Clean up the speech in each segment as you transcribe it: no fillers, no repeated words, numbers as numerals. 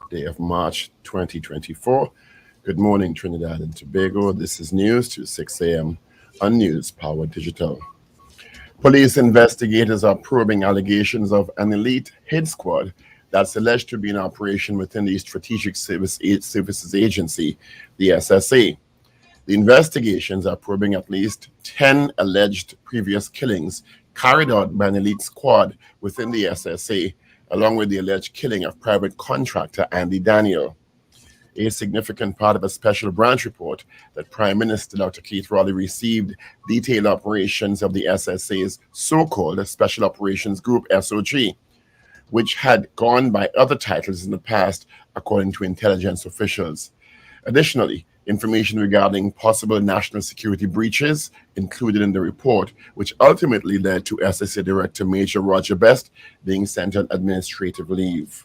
day of March 2024. Good morning, Trinidad and Tobago. This is news to 6 a.m. on News Power Digital. Police investigators are probing allegations of an elite hit squad that's alleged to be in operation within the Strategic Services Agency, the SSA. The investigations are probing at least 10 alleged previous killings carried out by an elite squad within the SSA, along with the alleged killing of private contractor Andy Daniel. A significant part of a special branch report that Prime Minister Dr. Keith Rowley received detailed operations of the SSA's so-called Special Operations Group, SOG, which had gone by other titles in the past, according to intelligence officials. Additionally, information regarding possible national security breaches included in the report, which ultimately led to SSA Director Major Roger Best being sent on administrative leave.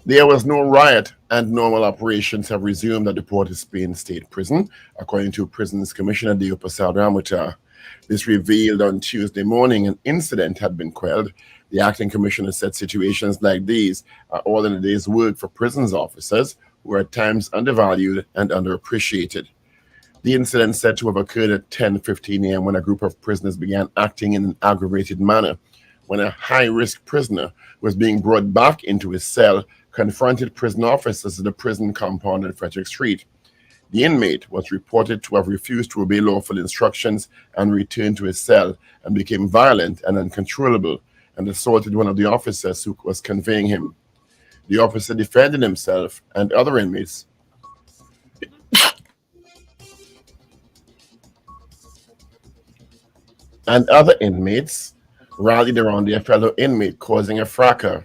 There was no riot and normal operations have resumed at the Port of Spain State Prison, according to Prisons Commissioner Deo Pasal Ramota. This revealed on Tuesday morning an incident had been quelled. The acting commissioner said situations like these are all in a day's work for prisons officers who are at times undervalued and underappreciated. The incident said to have occurred at 10:15 a.m. when a group of prisoners began acting in an aggravated manner. When a high-risk prisoner was being brought back into his cell, confronted prison officers at the prison compound on Frederick Street. The inmate was reported to have refused to obey lawful instructions and returned to his cell and became violent and uncontrollable and assaulted one of the officers who was conveying him. The officer defended himself and other inmates rallied around their fellow inmate, causing a fracas.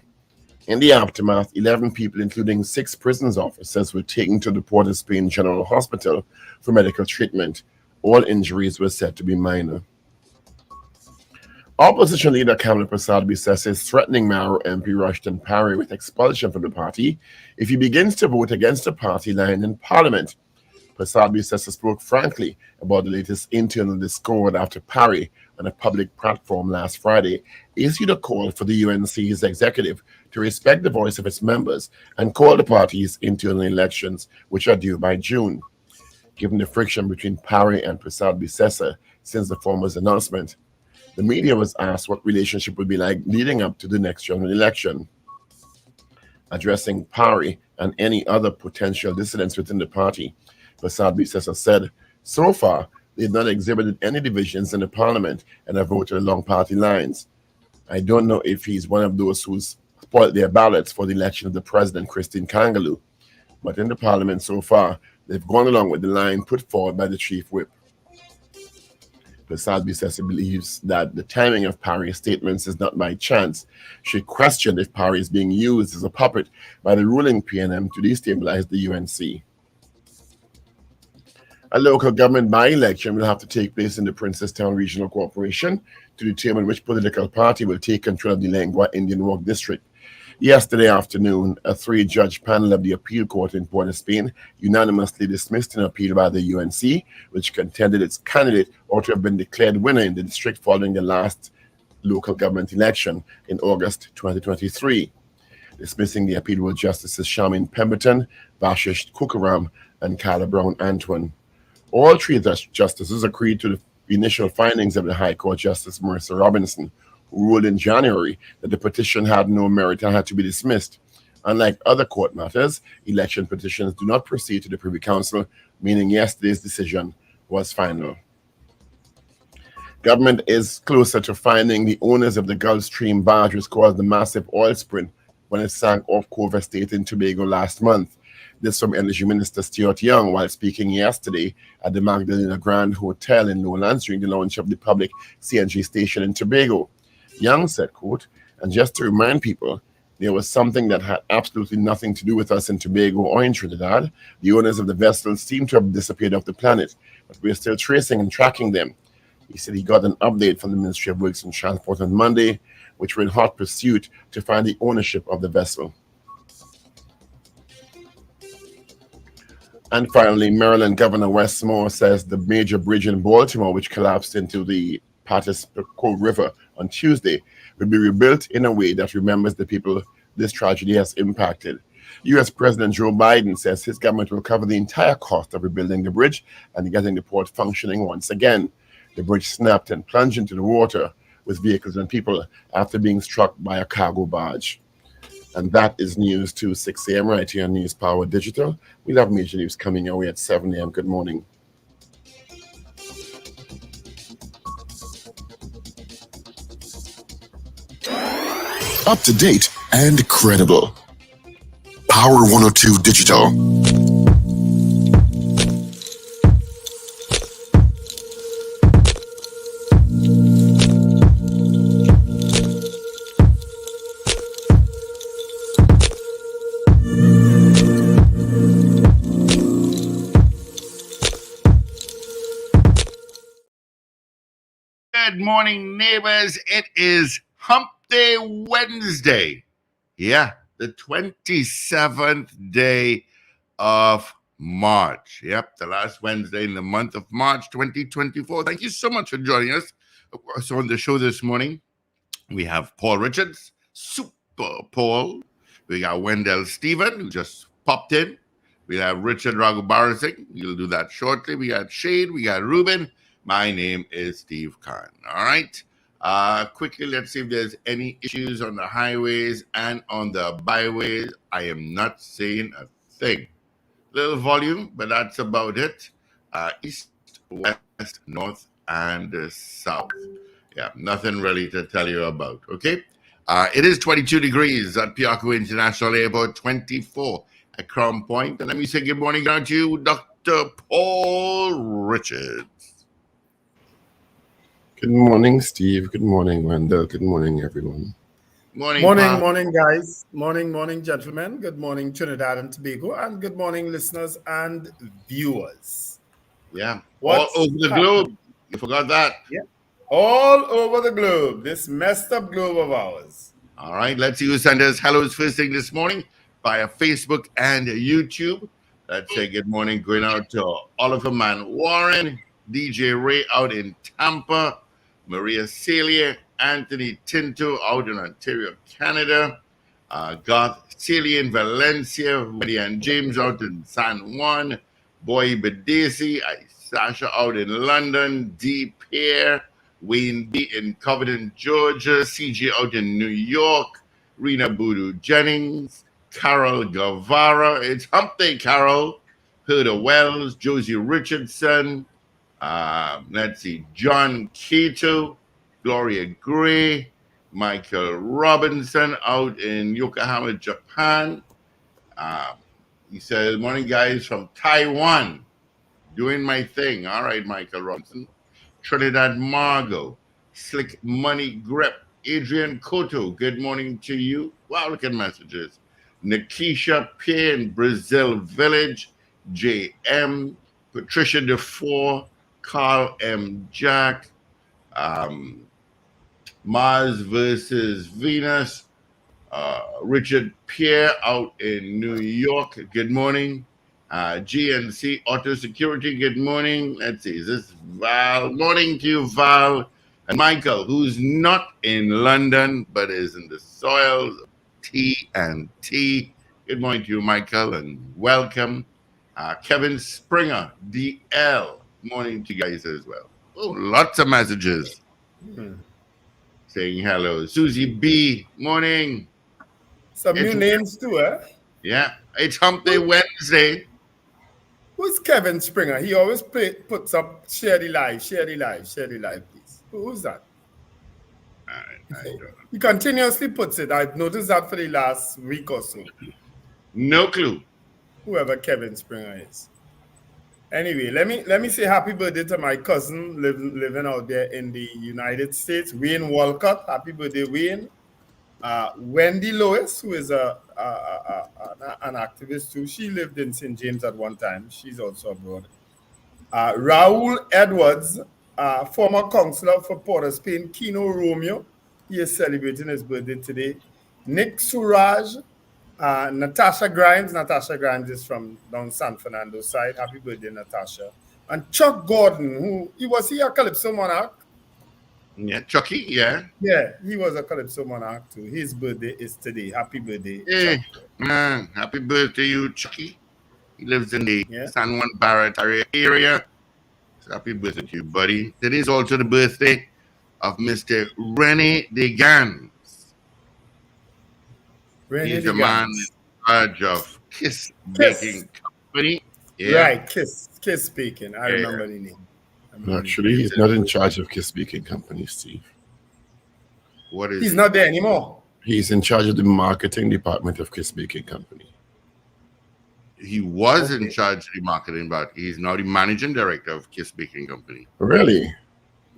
In the aftermath, 11 people, including 6 prisons officers, were taken to the Port of Spain General Hospital for medical treatment. All injuries were said to be minor. Opposition leader Kamala Prasad-Bissessar is threatening Mayo MP Rushton Parry with expulsion from the party if he begins to vote against the party line in Parliament. Prasad-Bissessar spoke frankly about the latest internal discord after Parry, on a public platform last Friday, issued a call for the UNC's executive to respect the voice of its members and call the party's internal elections, which are due by June. Given the friction between Parry and Prasad-Bissessar since the former's announcement, the media was asked what relationship would be like leading up to the next general election. Addressing Parry and any other potential dissidents within the party, Prasad-Bissessar said, "So far, they have not exhibited any divisions in the parliament and have voted along party lines. I don't know if he's one of those who's spoiled their ballots for the election of the president, Christine Kangaloo, but in the parliament so far, they've gone along with the line put forward by the chief whip." Prasad-Bissessar believes that the timing of Parry's statements is not by chance. She questioned if Parry is being used as a puppet by the ruling PNM to destabilize the UNC. A local government by-election will have to take place in the Princestown Regional Corporation to determine which political party will take control of the Lengua Indian Walk District. Yesterday afternoon, a 3-judge panel of the appeal court in Port of Spain unanimously dismissed an appeal by the UNC, which contended its candidate ought to have been declared winner in the district following the last local government election in August 2023. Dismissing the appeal were Justices Charmaine Pemberton, Vashish Kukaram, and Carla Brown Antoine. All 3 justices agreed to the initial findings of the High Court Justice Marissa Robinson, who ruled in January that the petition had no merit and had to be dismissed. Unlike other court matters, election petitions do not proceed to the Privy Council, meaning yesterday's decision was final. Government is closer to finding the owners of the Gulfstream barge which caused the massive oil spill when it sank off Cove Estate in Tobago last month. This from Energy Minister Stuart Young while speaking yesterday at the Magdalena Grand Hotel in Lowlands during the launch of the public CNG station in Tobago. Young said, quote, "And just to remind people, there was something that had absolutely nothing to do with us in Tobago or in Trinidad. The owners of the vessels seem to have disappeared off the planet, but we're still tracing and tracking them." He said he got an update from the Ministry of Works and Transport on Monday, which were in hot pursuit to find the ownership of the vessel. And finally, Maryland Governor Wes Moore says the major bridge in Baltimore, which collapsed into the Patisco River on Tuesday will be rebuilt in a way that remembers the people this tragedy has impacted. U.S. President Joe Biden says his government will cover the entire cost of rebuilding the bridge and getting the port functioning once again. The bridge snapped and plunged into the water with vehicles and people after being struck by a cargo barge. And that is news to 6 a.m. right here on News Power Digital. We'll have major news coming your way at 7 a.m. Good morning. Up to date and credible. Power 102 Digital. Good morning, neighbors. It is Hump Day Wednesday. Yeah, the 27th day of March. Yep, the last Wednesday in the month of March 2024. Thank you so much for joining us. So on the show this morning, we have Paul Richards, Super Paul. We got Wendell Stephen, who just popped in. We have Richard Ragoobarsingh. We'll do that shortly. We got Shade. We got Ruben. My name is Steve Khan. All right. Quickly, let's see if there's any issues on the highways and on the byways. I am not saying a thing. Little volume, but that's about it. East, west, north, and south. Yeah, nothing really to tell you about. Okay. It is 22 degrees at Piaco International Airport, 24 at Crown Point. And let me say good morning down to you, Dr. Paul Richards. Good morning, Steve. Good morning, Wendell. Good morning, everyone. Morning, guys. Morning, gentlemen. Good morning, Trinidad and Tobago. And good morning, listeners and viewers. Yeah. All over the globe. You forgot that. Yeah. All over the globe. This messed up globe of ours. All right. Let's see who sent us hellos first thing this morning via Facebook and YouTube. Let's say good morning going out to Oliver Man Warren, DJ Ray out in Tampa, Maria Celia, Anthony Tinto out in Ontario, Canada, Garth Celia in Valencia, Wendy and James out in San Juan, Boy Bedesi, Sasha out in London, D. Pierre, Wayne B. in Covington, Georgia, CJ out in New York, Rena Boodoo Jennings, Carol Guevara, it's Hump Day Carol, Hilda Wells, Josie Richardson, let's see, John Keto, Gloria Gray, Michael Robinson out in Yokohama, Japan. He says, morning guys from Taiwan, doing my thing. All right, Michael Robinson. Trinidad Margot, Slick Money Grip, Adrian Cotto, good morning to you. Wow, look at messages. Nikisha Pierre in Brazil Village, JM, Patricia DeFore, Carl M. Jack, Mars versus Venus, Richard Pierre out in New York, good morning. GNC Auto Security, good morning. Let's see, is this Val? Morning to you, Val. And Michael, who's not in London, but is in the soils of T&T. Good morning to you, Michael, and welcome. Kevin Springer, DL. Morning to you guys as well. Oh, lots of messages saying hello. Susie B, morning. Some new names too, eh? Yeah, it's Hump Day Wednesday. Who's Kevin Springer? He always puts up share the live, please. Who's that? I don't know. He continuously puts it. I've noticed that for the last week or so. No clue. Whoever Kevin Springer is. Anyway, let me say happy birthday to my cousin living out there in the United States, Wayne Walcott. Happy birthday, Wayne. Wendy Lois, who is an activist too. She lived in St. James at one time. She's also abroad. Raul Edwards, former councillor for Port of Spain, Kino Romeo. He is celebrating his birthday today. Nick Suraj, Natasha Grimes. Natasha Grimes is from down San Fernando side. Happy birthday, Natasha. And Chuck Gordon, he was a Calypso Monarch? Yeah, Chucky, yeah. Yeah, he was a Calypso monarch too. His birthday is today. Happy birthday, Hey, Chuck. man, happy birthday, you Chucky. He lives in the Yeah. San Juan Barrett area. So happy birthday to you, buddy. Today is also the birthday of Mr. Rene Degan. Rennie He's the the man in Gans. charge of Kiss Kiss. Baking Company. Yeah. Right, Kiss speaking. I Yeah. remember the name. Actually, he's not in charge of Kiss Speaking Company, Steve. What is He's he? not there anymore. He's in charge of the marketing department of Kiss Speaking Company. He was in charge of the marketing, but he's now the managing director of Kiss Baking Company. Really?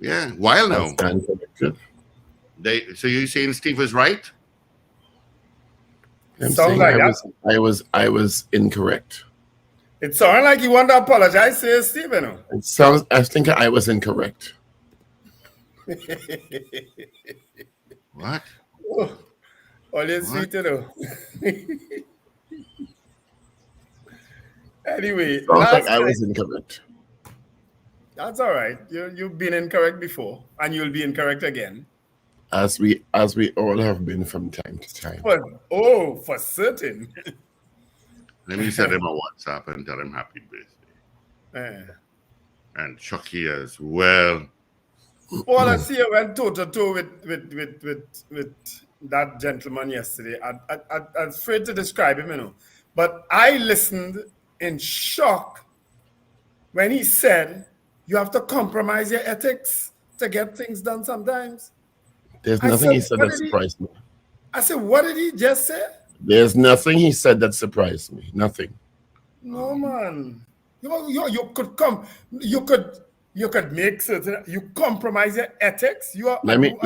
Yeah, while I now. stand corrected. So you're saying Steve is right? I'm Sounds saying like I was incorrect. It sounded like you want to apologize to Stephen. It sounds. I think I was incorrect. What? Always sweet, you know. Anyway, Sounds like I was incorrect. that's all right. You've been incorrect before, and you'll be incorrect again. As we all have been from time to time. But for certain. Let me send him a WhatsApp and tell him happy birthday. Eh. And Chucky as well. Well, I see I went toe to toe with that gentleman yesterday. I'm afraid to describe him, you know. But I listened in shock when he said, you have to compromise your ethics to get things done sometimes. There's nothing he said that surprised me. I said, what did he just say? There's nothing he said that surprised me. Nothing. No, man. You could come. You could make certain. You compromise your ethics. Let me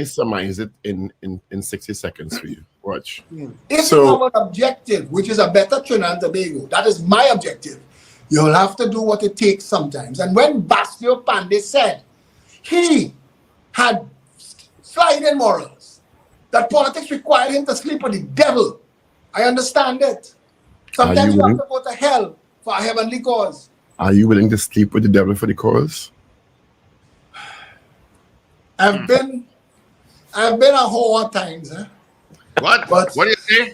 summarize it in 60 seconds for you. Watch. If you have an objective, which is a better Trinidad and Tobago, that is my objective. You'll have to do what it takes sometimes. And when Bastio Pandey said he had sliding morals, that politics required him to sleep with the devil, I understand it. Sometimes you have to go to hell for a heavenly cause. Are you willing to sleep with the devil for the cause? I've been a whole lot of times. Huh? What? But what do you say?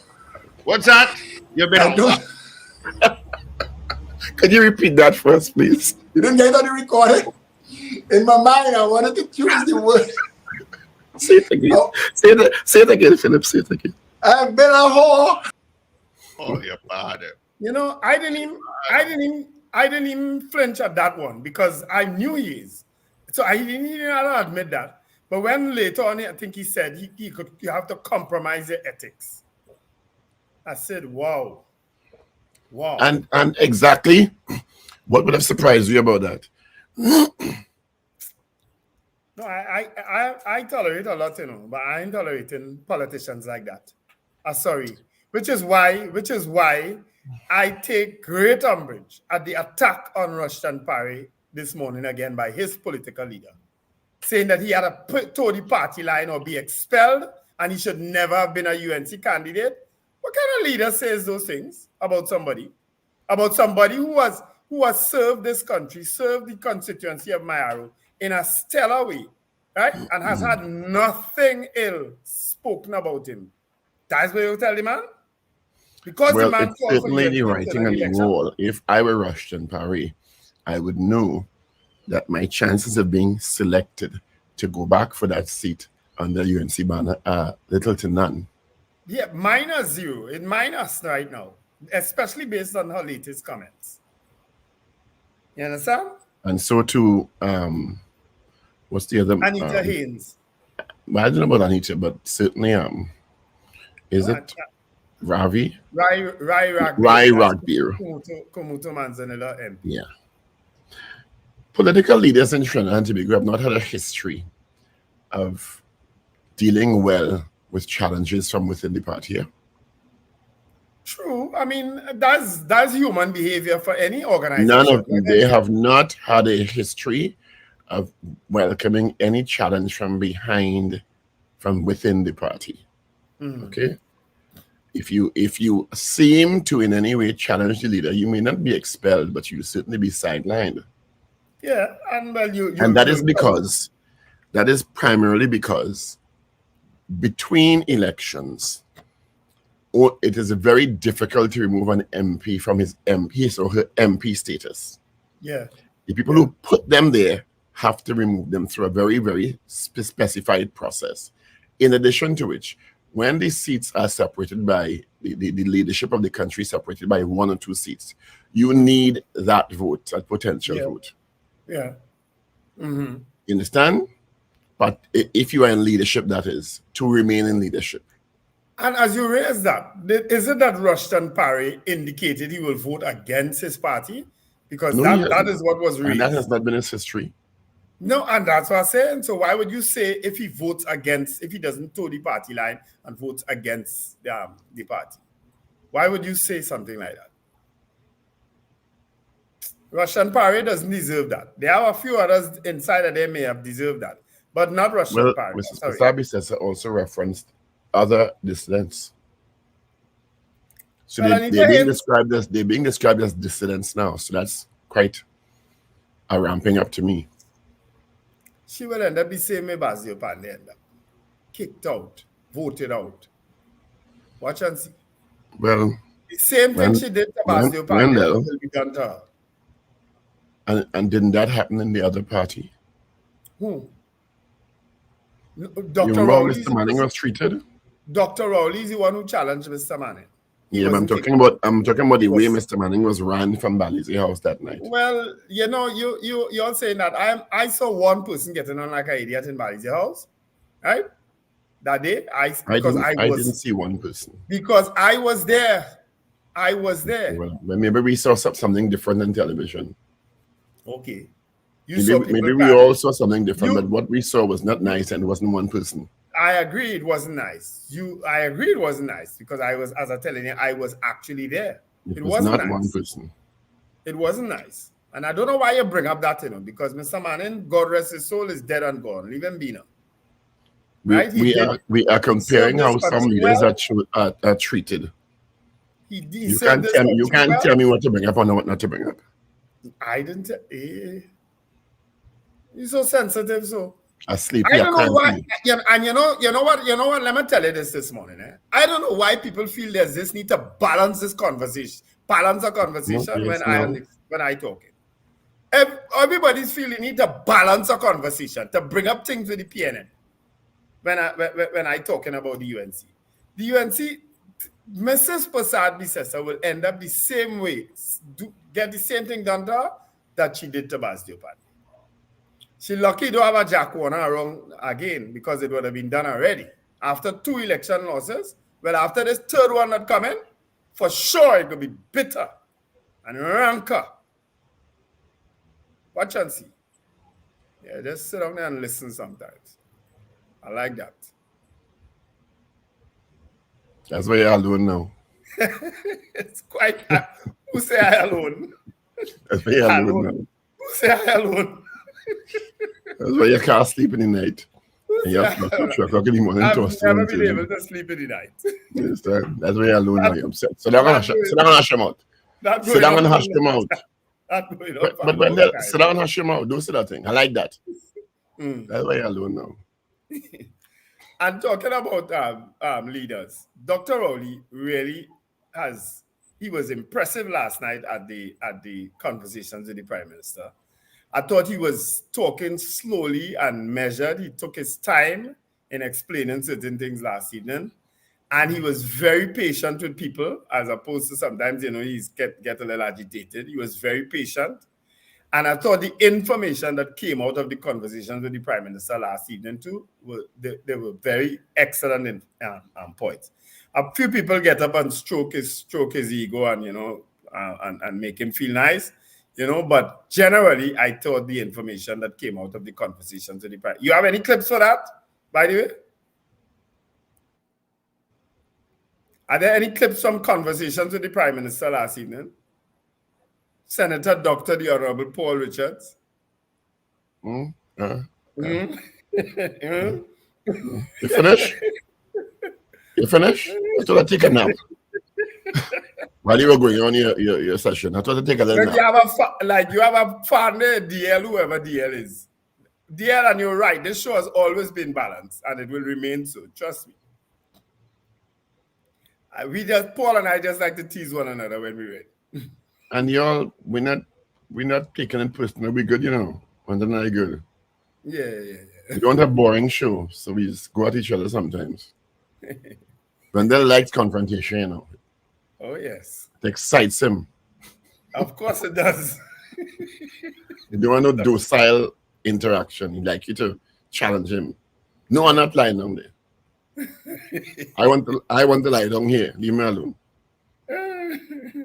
What's that? You've been Could you repeat that for us, please? You didn't get on the recording? In my mind, I wanted to choose the word. Say it again. Oh. Say it again, Philip. Say it again. I've been a whore. Oh, your father. You know, I didn't even flinch at that one because I knew he is. So I didn't even admit that. But when later on, I think he said you have to compromise your ethics. I said, wow. And exactly what would have surprised you about that? No, I tolerate a lot, you know, but I ain't tolerating politicians like that. Sorry. Which is why I take great umbrage at the attack on Rushton Parry this morning again by his political leader, saying that he had to toe the party line or be expelled and he should never have been a UNC candidate. What kind of leader says those things about somebody? About somebody who has served this country, served the constituency of Mayaro in a stellar way, right? And has had nothing ill spoken about him. That's what you tell the man? Because the man it's certainly the writing on the wall. If I were Rushton Parry, I would know that my chances of being selected to go back for that seat on the UNC banner are little to none. Yeah, -0. It's minus right now, especially based on her latest comments. You understand? And so too, what's the other? Anita Haynes. Well, I don't know about Anita, but certainly, is it Ravi? Rai Ragoobarsingh. Kumutu Manzanilla MP. Yeah. Political leaders in Trinidad and Tobago have not had a history of dealing well with challenges from within the party. Yeah? True. I mean, that's human behavior for any organization. None of them. They have not had a history of welcoming any challenge from within the party. Okay? If you seem to in any way challenge the leader, you may not be expelled, but you'll certainly be sidelined. Yeah, and well, and that is because That is primarily because between elections, it is very difficult to remove an MP from his or her MP status. Yeah. The people who put them there have to remove them through a very, very specified process. In addition to which, when the seats are separated by the leadership of the country, separated by 1 or 2 seats, you need that vote, that potential vote. Yeah. Mm-hmm. You understand? But if you are in leadership, that is, to remain in leadership. And as you raise that, is it that Rushton Parry indicated he will vote against his party? Because that is what was raised. And that has not been his history. No, and that's what I'm saying. So why would you say if he votes against, if he doesn't toe the party line and votes against the party? Why would you say something like that? Rushton Parry doesn't deserve that. There are a few others inside that they may have deserved that, but not Rushton Parry. Mrs. Kasabi says also referenced other dissidents. So they're being described as dissidents now. So that's quite a ramping up to me. She will end up the same way Basio Pandey end up. Kicked out, voted out. Watch and see. Well, the same thing she did to Basio Pandey will be done to her. And didn't that happen in the other party? Who? Dr. Rowley. Mr. Manning was treated. Dr. Rowley is the one who challenged Mr. Manning. Yeah, but I'm talking about the way Mr. Manning was ran from Balize House that night. Well, you know, you're saying that I saw one person getting on like an idiot in Balize House, right? That day, I didn't see one person because I was there. I was there. Well, maybe we saw something different on television. Okay. Maybe we all saw something different, but what we saw was not nice and it wasn't one person. I agree it wasn't nice. I agree it wasn't nice because I was, as I'm telling you, I was actually there. It wasn't not nice. One person. It wasn't nice. And I don't know why you bring up that, because Mr. Manning, God rest his soul, is dead and gone. Leave him be now. We are comparing how some leaders are treated. You can't tell me what to bring up or what not to bring up. I didn't. You're so sensitive, so. Asleep. I don't know why. And you know what? Let me tell you this morning. I don't know why people feel there's this need to balance this conversation, balance a conversation when I talk it. Everybody's feeling need to balance a conversation to bring up things with the PNN. When I talking about the UNC, Mrs. Prasad Bisesa will end up the same way, get the same thing done to her that she did to Basdio Pandey. She lucky to have a Jack Warner around again because it would have been done already. After 2 election losses, well, after this third one that come in, for sure it will be bitter and rancor. Watch and see. Yeah, just sit down there and listen sometimes. I like that. That's why you're alone now. It's quite... Who say I alone? That's why you're alone now. Who say I alone? That's why you can't sleep in the night. And you have to 3 o'clock in the morning. I've never been able to sleep in the night. Yes, that's why you're alone now. You're upset. So they're going to hash them out. So they're going to hash them out. But Wendell, sit down and hash them out. Don't say that thing. I like that. That's why you're alone now. And talking about leaders, Dr. Rowley really he was impressive last night at the conversations with the Prime Minister. I thought he was talking slowly and measured. He took his time in explaining certain things last evening. And he was very patient with people, as opposed to sometimes, he's get a little agitated. He was very patient. And I thought the information that came out of the conversations with the Prime Minister last evening too, they were very excellent points. A few people get up and stroke his ego and make him feel nice. But generally, I thought the information that came out of the conversations with the Prime. You have any clips for that, by the way? Are there any clips from conversations with the Prime Minister last evening? Senator Dr. the Honorable Paul Richards. You finish? You finish? I thought I'd take a nap. While you were going on your session, I thought to take a little nap. You have a partner, DL, whoever DL is. DL, and you're right. This show has always been balanced, and it will remain so. Trust me. Paul and I just like to tease one another when we read. And y'all, we're not taking it personal. We're good, you know. Wendell and I good. Yeah. We don't have boring show, so we just go at each other sometimes. Wendell likes confrontation, you know. Oh, yes. It excites him. Of course it does. You don't want no docile interaction. He like you to challenge him. No, I'm not lying down there. I want to lie down here. Leave me alone.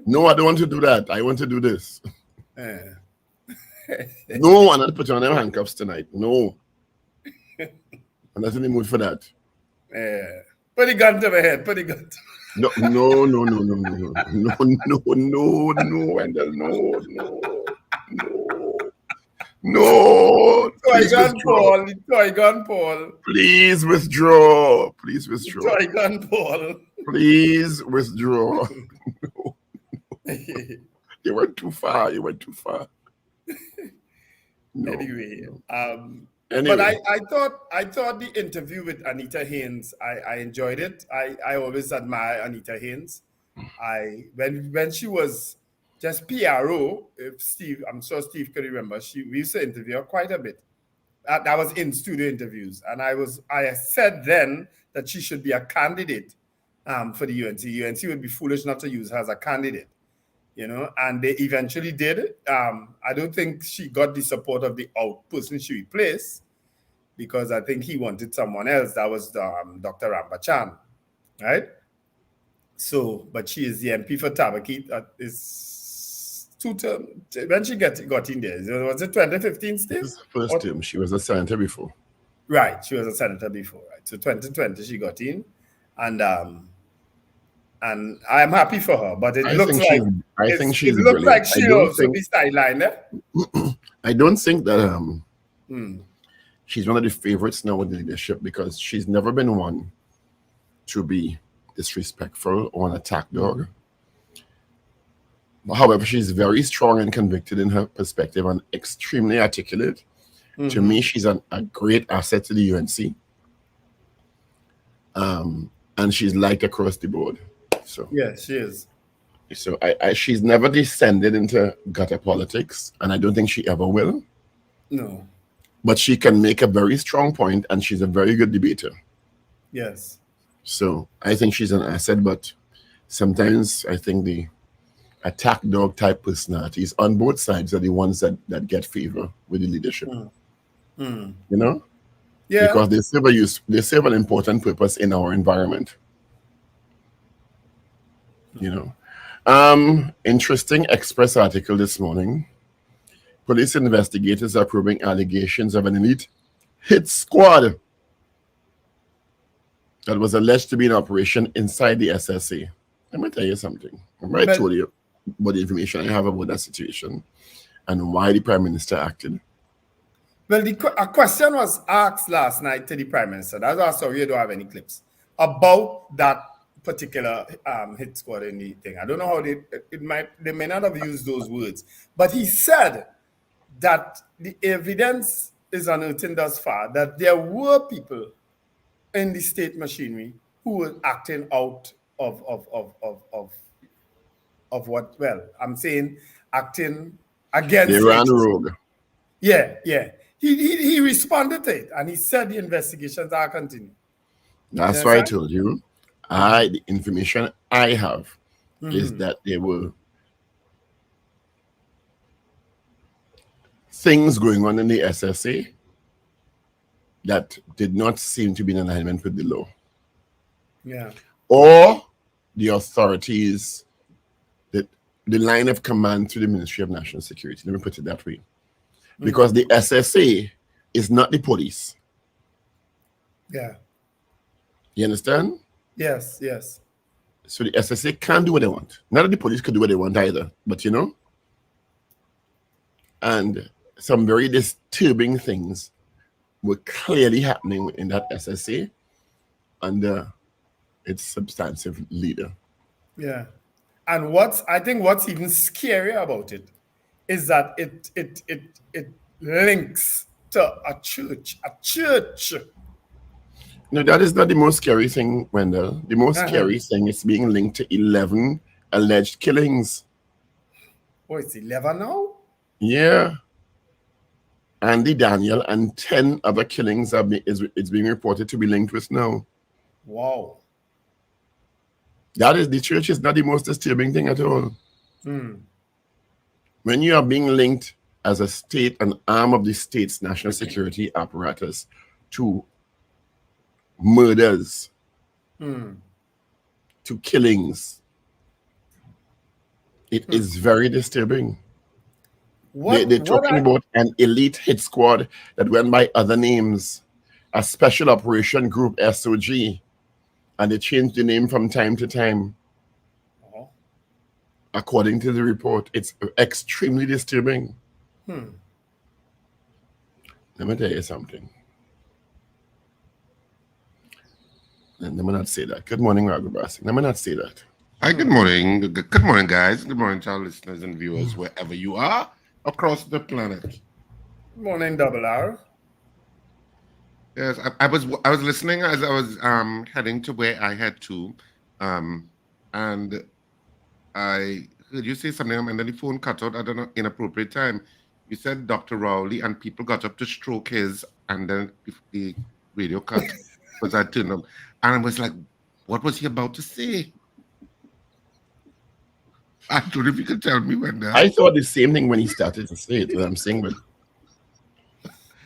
No, I don't want to do that. I want to do this. No, I'm not putting on them handcuffs tonight. No. I'm not in the mood for that. Put the gun to my head. Put the gun to No, Wendell, no. Toy gun Paul. Please withdraw. Please withdraw. Toy gun Paul. Please withdraw. You went too far. No. Anyway, but I thought the interview with Anita Haynes, I enjoyed it. I always admire Anita Haynes. When she was just PRO, I'm sure Steve could remember, we used to interview her quite a bit. That was in studio interviews, and I said then that she should be a candidate for the UNC. UNC would be foolish not to use her as a candidate. You know, and they eventually did. I don't think she got the support of the person she replaced, because I think he wanted someone else. That was Dr. Rambachan, right? So, but she is the MP for Tabakit. That is 2 terms. When she got in there, was it 2015 still? This is the first term. She was a senator before. Right, she was a senator before, right? So 2020 she got in, and I'm happy for her, but it looks like she'll also be sidelined. I don't think that she's one of the favorites now with the leadership, because she's never been one to be disrespectful or an attack dog. However, she's very strong and convicted in her perspective and extremely articulate. Mm-hmm. To me, she's a great asset to the UNC. And she's liked across the board. So yeah, she is. So she's never descended into gutter politics, and I don't think she ever will. No. But she can make a very strong point, and she's a very good debater. Yes. So I think she's an asset, but sometimes I think the attack dog type personalities on both sides are the ones that get favor with the leadership. You know? Yeah. Because they serve an important purpose in our environment. You know, interesting Express article this morning. Police investigators are probing allegations of an elite hit squad that was alleged to be in operation inside the SSA. Let me tell you something. I told you about the information I have about that situation and why the Prime Minister acted. Well, a question was asked last night to the Prime Minister. That's why I saw you don't have any clips about that particular hit squad in the thing. I don't know how they may not have used those words, but he said that the evidence is unearthing thus far that there were people in the state machinery who were acting out of what? Well, I'm saying acting against. They ran rogue. Yeah. He responded to it, and he said the investigations are continuing. That's why I told you. The information I have is that there were things going on in the SSA that did not seem to be in alignment with the law. Yeah. Or the authorities, the line of command to the Ministry of National Security. Let me put it that way. Because the SSA is not the police. Yeah. You understand? Yes. So the SSA can't do what they want. Not that the police could do what they want either, but you know. And some very disturbing things were clearly happening in that SSA under its substantive leader. Yeah. And what's even scarier about it is that it links to a church. A church. No, that is not the most scary thing, Wendell. The most Uh-huh. scary thing is being linked to 11 alleged killings. Oh, it's 11 now? Yeah. Andy Daniel and 10 other killings it's being reported to be linked with now. Wow. That is, the church is not the most disturbing thing at all. When you are being linked as a state, an arm of the state's national security apparatus, to murders, to killings, it is very disturbing. They're talking about an elite hit squad that went by other names, a special operation group, SOG, and they changed the name from time to time. According to the report, it's extremely disturbing. Let me tell you something. Let me not say that. Good morning, Ragoobarsingh. Let me not say that. Hi, good morning. Good morning, guys. Good morning to our listeners and viewers, wherever you are across the planet. Good morning, Double R. Yes, I was listening as I was heading to where I had to, and I heard you say something, and then the phone cut out at an inappropriate time. You said Dr. Rowley, and people got up to stroke his, and then the radio cut because I turned up, and I was like, "What was he about to say?" I don't know if you could tell me when that. I thought the same thing when he started to say it. What I'm saying, but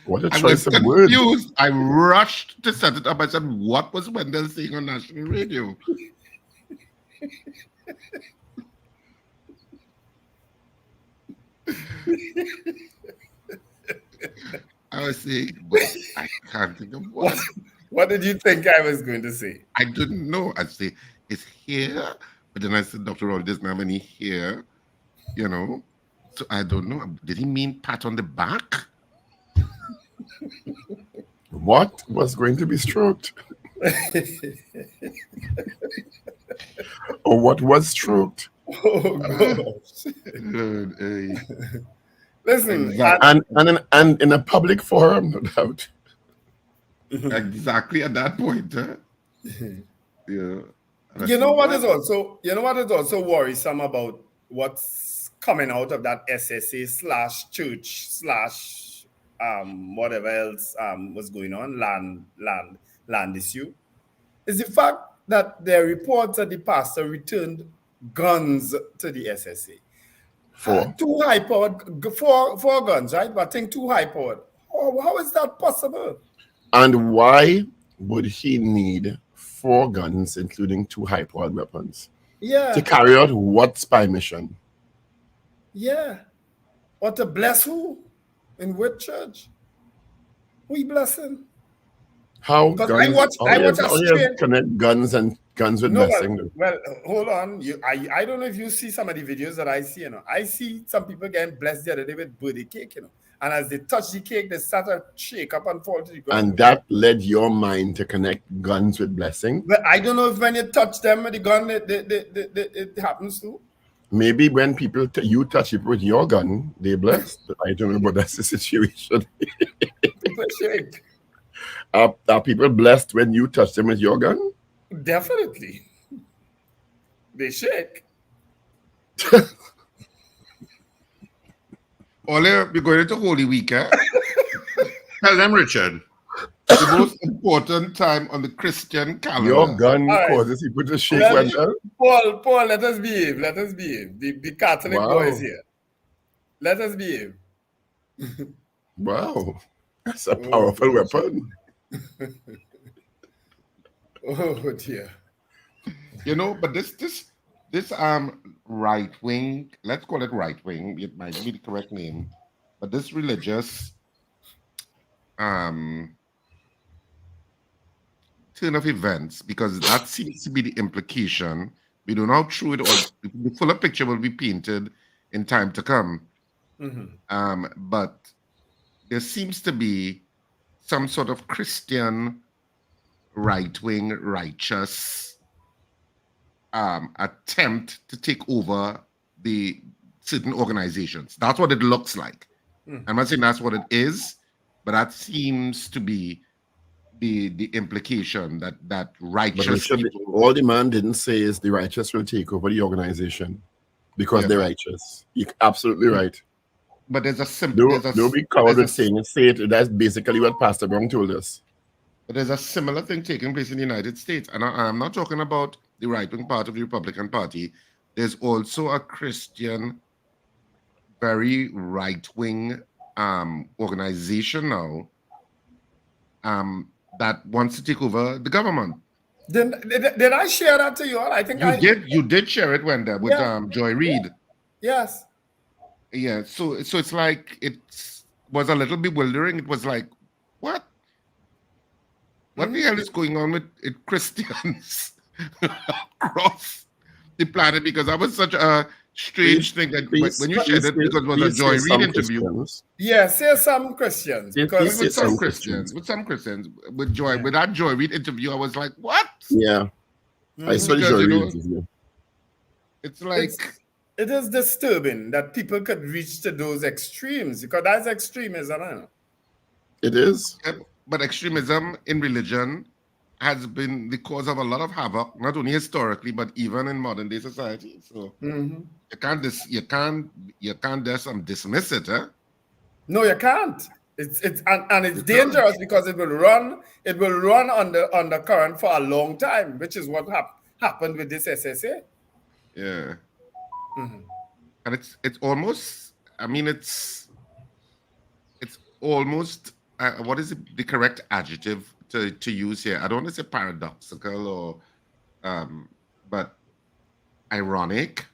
what a choice of confused. words. I rushed to set it up. I said, "What was Wendell saying on national radio?" I was saying, but I can't think of what. What did you think I was going to say? I didn't know. I say it's here, but then I said, Dr. Rowley doesn't have any here, you know. So I don't know. Did he mean pat on the back? What was going to be stroked? Or what was stroked? Oh, gosh. Listen, And in a public forum, no doubt. Exactly at that point, huh? Yeah. You know what is also worrisome about what's coming out of that SSA / church / whatever else was going on, land issue, is the fact that there are reports that the pastor returned guns to the SSA. Two high-powered, four guns, right? But I think 2 high-powered. How is that possible? And why would he need 4 guns, including 2 high-powered weapons? Yeah. To carry out what spy mission? Yeah. Or to bless who? In which church? We blessing. How? Because Guns? I watch a straight connect guns and guns with blessing. Well, hold on. I don't know if you see some of the videos that I see. You know, I see some people getting blessed the other day with birthday cake. You know, and as they touch the cake, they start to shake up and fall to the ground. And that led your mind to connect guns with blessing. But I don't know if when you touch them with the gun, it happens too. Maybe when you touch it with your gun, they blessed. I don't know, but that's the situation. People shake. Are people blessed when you touch them with your gun? Definitely. They shake. Ole, we're going into Holy Week, eh? Tell them, Richard. The most important time on the Christian calendar. Your gun causes people to shake. Paul, let us behave. Let us behave. The Catholic boys here. Let us behave. Wow. That's a powerful weapon. Oh dear. You know, but this right wing, let's call it right wing, it might be the correct name, but this religious turn of events, because that seems to be the implication. We don't know how true it or the fuller picture will be painted in time to come. But there seems to be some sort of Christian right-wing righteous attempt to take over the certain organizations. That's what it looks like. I'm not saying that's what it is, But that seems to be the implication that But righteous Richard, people. all the man didn't say is the righteous will take over the organization because Yeah, they're righteous. You're absolutely right. but there's a sim, Don't be coward with saying it. Say it. That's basically what Pastor Brown told us. but there's a similar thing taking place in the United States, and I'm not talking about the right-wing part of the Republican Party. There's also a Christian, very right-wing organization now that wants to take over the government. Did I share that to you all? I think You did share it, Wendell, with Joy Reid. Yes. Yeah, so it's like it was a little bewildering. It was like, what the hell is going on with Christians across the planet? Because that was such a strange thing that when you shared it, because it was a Joy Reid interview. Yeah, say some Christians. Because With some Christians, with Joy, with that Joy Reid interview, I was like, what? Yeah. I saw the Because, Joy you Reid know, interview. It's like it is disturbing that people could reach to those extremes, because that's extremism. I know. It is. But extremism in religion has been the cause of a lot of havoc, not only historically, but even in modern day society. So you can't just dismiss it, huh? No, you can't. It's dangerous because it will run on the current for a long time, which is what happened with this SSA. Yeah. And it's almost, I mean, it's almost what is the correct adjective to use here? I don't want to say paradoxical or but ironic,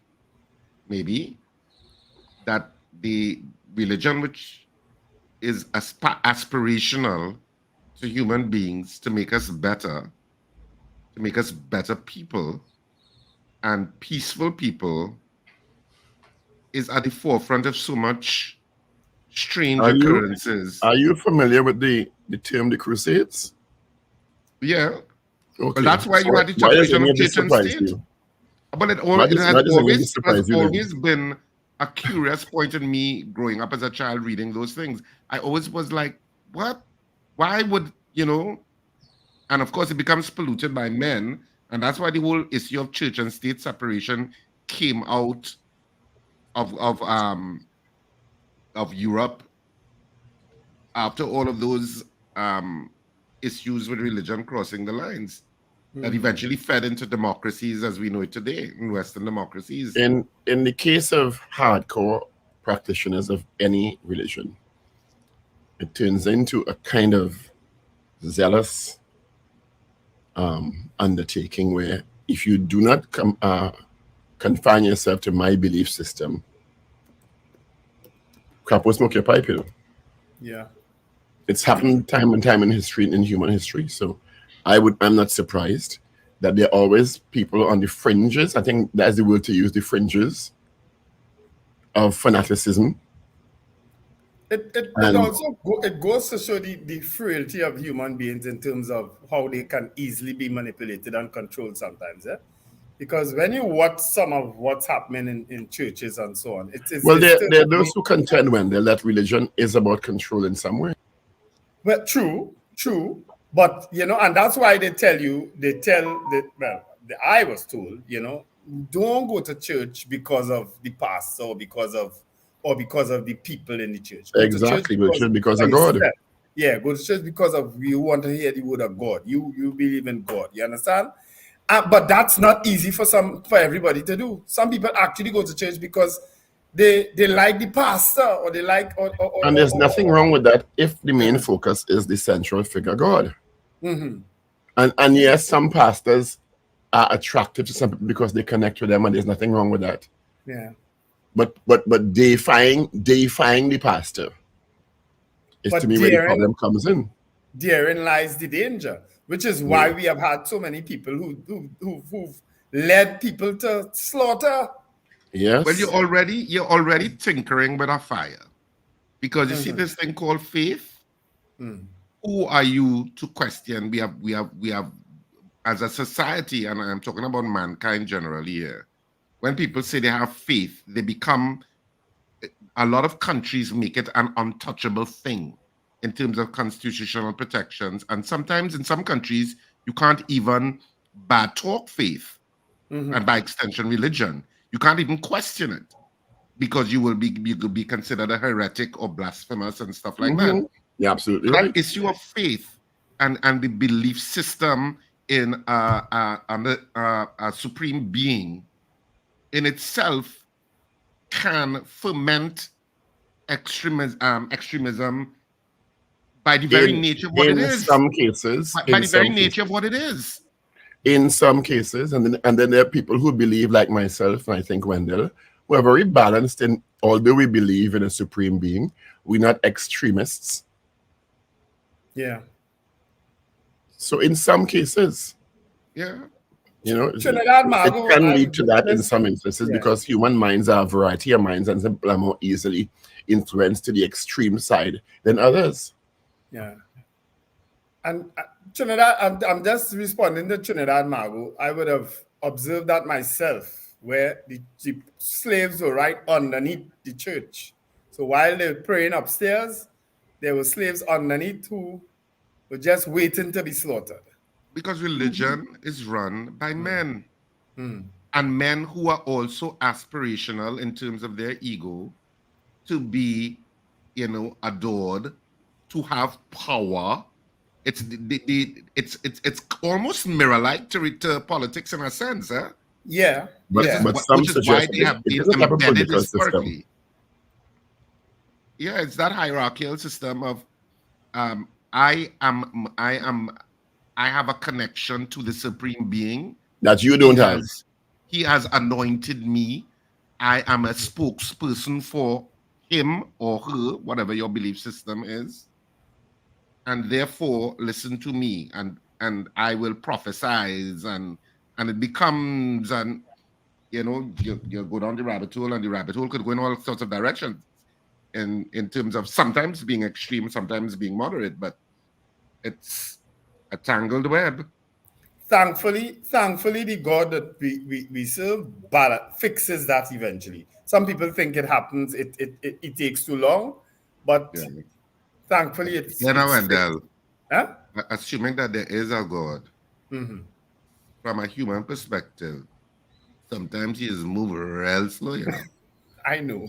maybe, that the religion which is aspirational to human beings to make us better people and peaceful people is at the forefront of so much strange occurrences. Are you familiar with the term the Crusades? Yeah. Okay. Well, that's why you had the separation of church and state. But it has always been a curious point in me growing up as a child reading those things. I always was like, what? Why would, and of course it becomes polluted by men. And that's why the whole issue of church and state separation came out of Europe after all of those issues with religion crossing the lines that eventually fed into democracies as we know it today in Western democracies. In the case of hardcore practitioners of any religion, it turns into a kind of zealous undertaking where if you do not confine yourself to my belief system, crap will smoke your pipe, Yeah. It's happened time and time in history, in human history. So I'm not surprised that there are always people on the fringes. I think that's the word to use, the fringes of fanaticism. It goes to show the frailty of human beings in terms of how they can easily be manipulated and controlled sometimes. Because when you watch some of what's happening in churches and so on, there are those who contend, Wendell, that religion is about control in some way. Well, true. But, and that's why I was told, don't go to church because of the pastor or because of the people in the church. Exactly, because of God. Yeah, go to church because of you want to hear the word of God. You believe in God. You understand? But that's not easy for everybody to do. Some people actually go to church because they like the pastor or they like and there's nothing wrong with that if the main focus is the central figure God. And yes, some pastors are attractive to some people because they connect with them, and there's nothing wrong with that. Yeah. But deifying the pastor is to me where the problem comes in. Therein lies the danger, which is why we have had so many people who've led people to slaughter. Yes. Well, you're already tinkering with a fire, because you see this thing called faith. Who are you to question? We have as a society, and I'm talking about mankind generally here. When people say they have faith, they become, a lot of countries make it an untouchable thing. in terms of constitutional protections. And sometimes in some countries, you can't even bad talk faith, and by extension, religion. You can't even question it because you could be considered a heretic or blasphemous and stuff like that. Yeah, absolutely That right. issue of faith and the belief system in a supreme being in itself can foment extremism by the very nature of what it is. In some cases. By the very nature of what it is. In some cases, and then there are people who believe, like myself, and I think Wendell, who are very balanced, and although we believe in a supreme being, we're not extremists. Yeah. So in some cases, Trinidad Margot, it can lead to that in some instances because human minds are a variety of minds and some are more easily influenced to the extreme side than others. Yeah. And Trinidad, I'm just responding to Trinidad Margot. I would have observed that myself, where the slaves were right underneath the church. So while they were praying upstairs, there were slaves underneath who were just waiting to be slaughtered. Because religion is run by men. And men who are also aspirational in terms of their ego to be, adored, to have power. It's it's almost mirror-like to politics in a sense, eh? Yeah. But some which is why they have been embedded historically. System. Yeah, it's that hierarchical system of I have a connection to the supreme being that you don't have. He has anointed me. I am a spokesperson for him or her, whatever your belief system is. And therefore, listen to me, and I will prophesize, and it becomes, and you go down the rabbit hole, and the rabbit hole could go in all sorts of directions, in terms of sometimes being extreme, sometimes being moderate, but it's a tangled web. Thankfully, the God that we serve fixes that eventually. Some people think it happens, it takes too long, but thankfully it's Wendell, assuming that there is a God, from a human perspective, sometimes he is moving real slow, I know.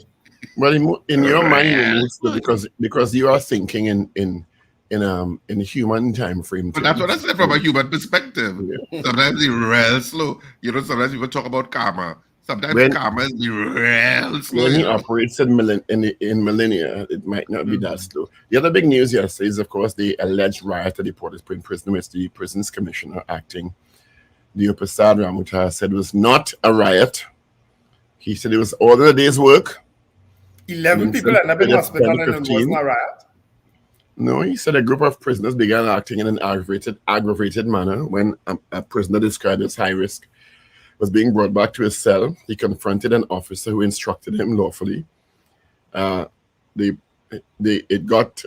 Well, in your mind, you move slow because you are thinking in human time frame. But that's what I said from a human perspective. Yeah. Sometimes it's real slow. Sometimes people talk about karma. Sometimes karma is real slow. When he operates in millennia, it might not be that slow. The other big news yesterday is, of course, the alleged riot at the Port of Spring prison, which the prisons commissioner acting, Leo Prasad Ramuta, said was not a riot. He said it was all the day's work. 11 people ended up in hospital and it wasn't a riot. No, he said a group of prisoners began acting in an aggravated manner when a prisoner described as high risk was being brought back to his cell. He confronted an officer who instructed him lawfully. It got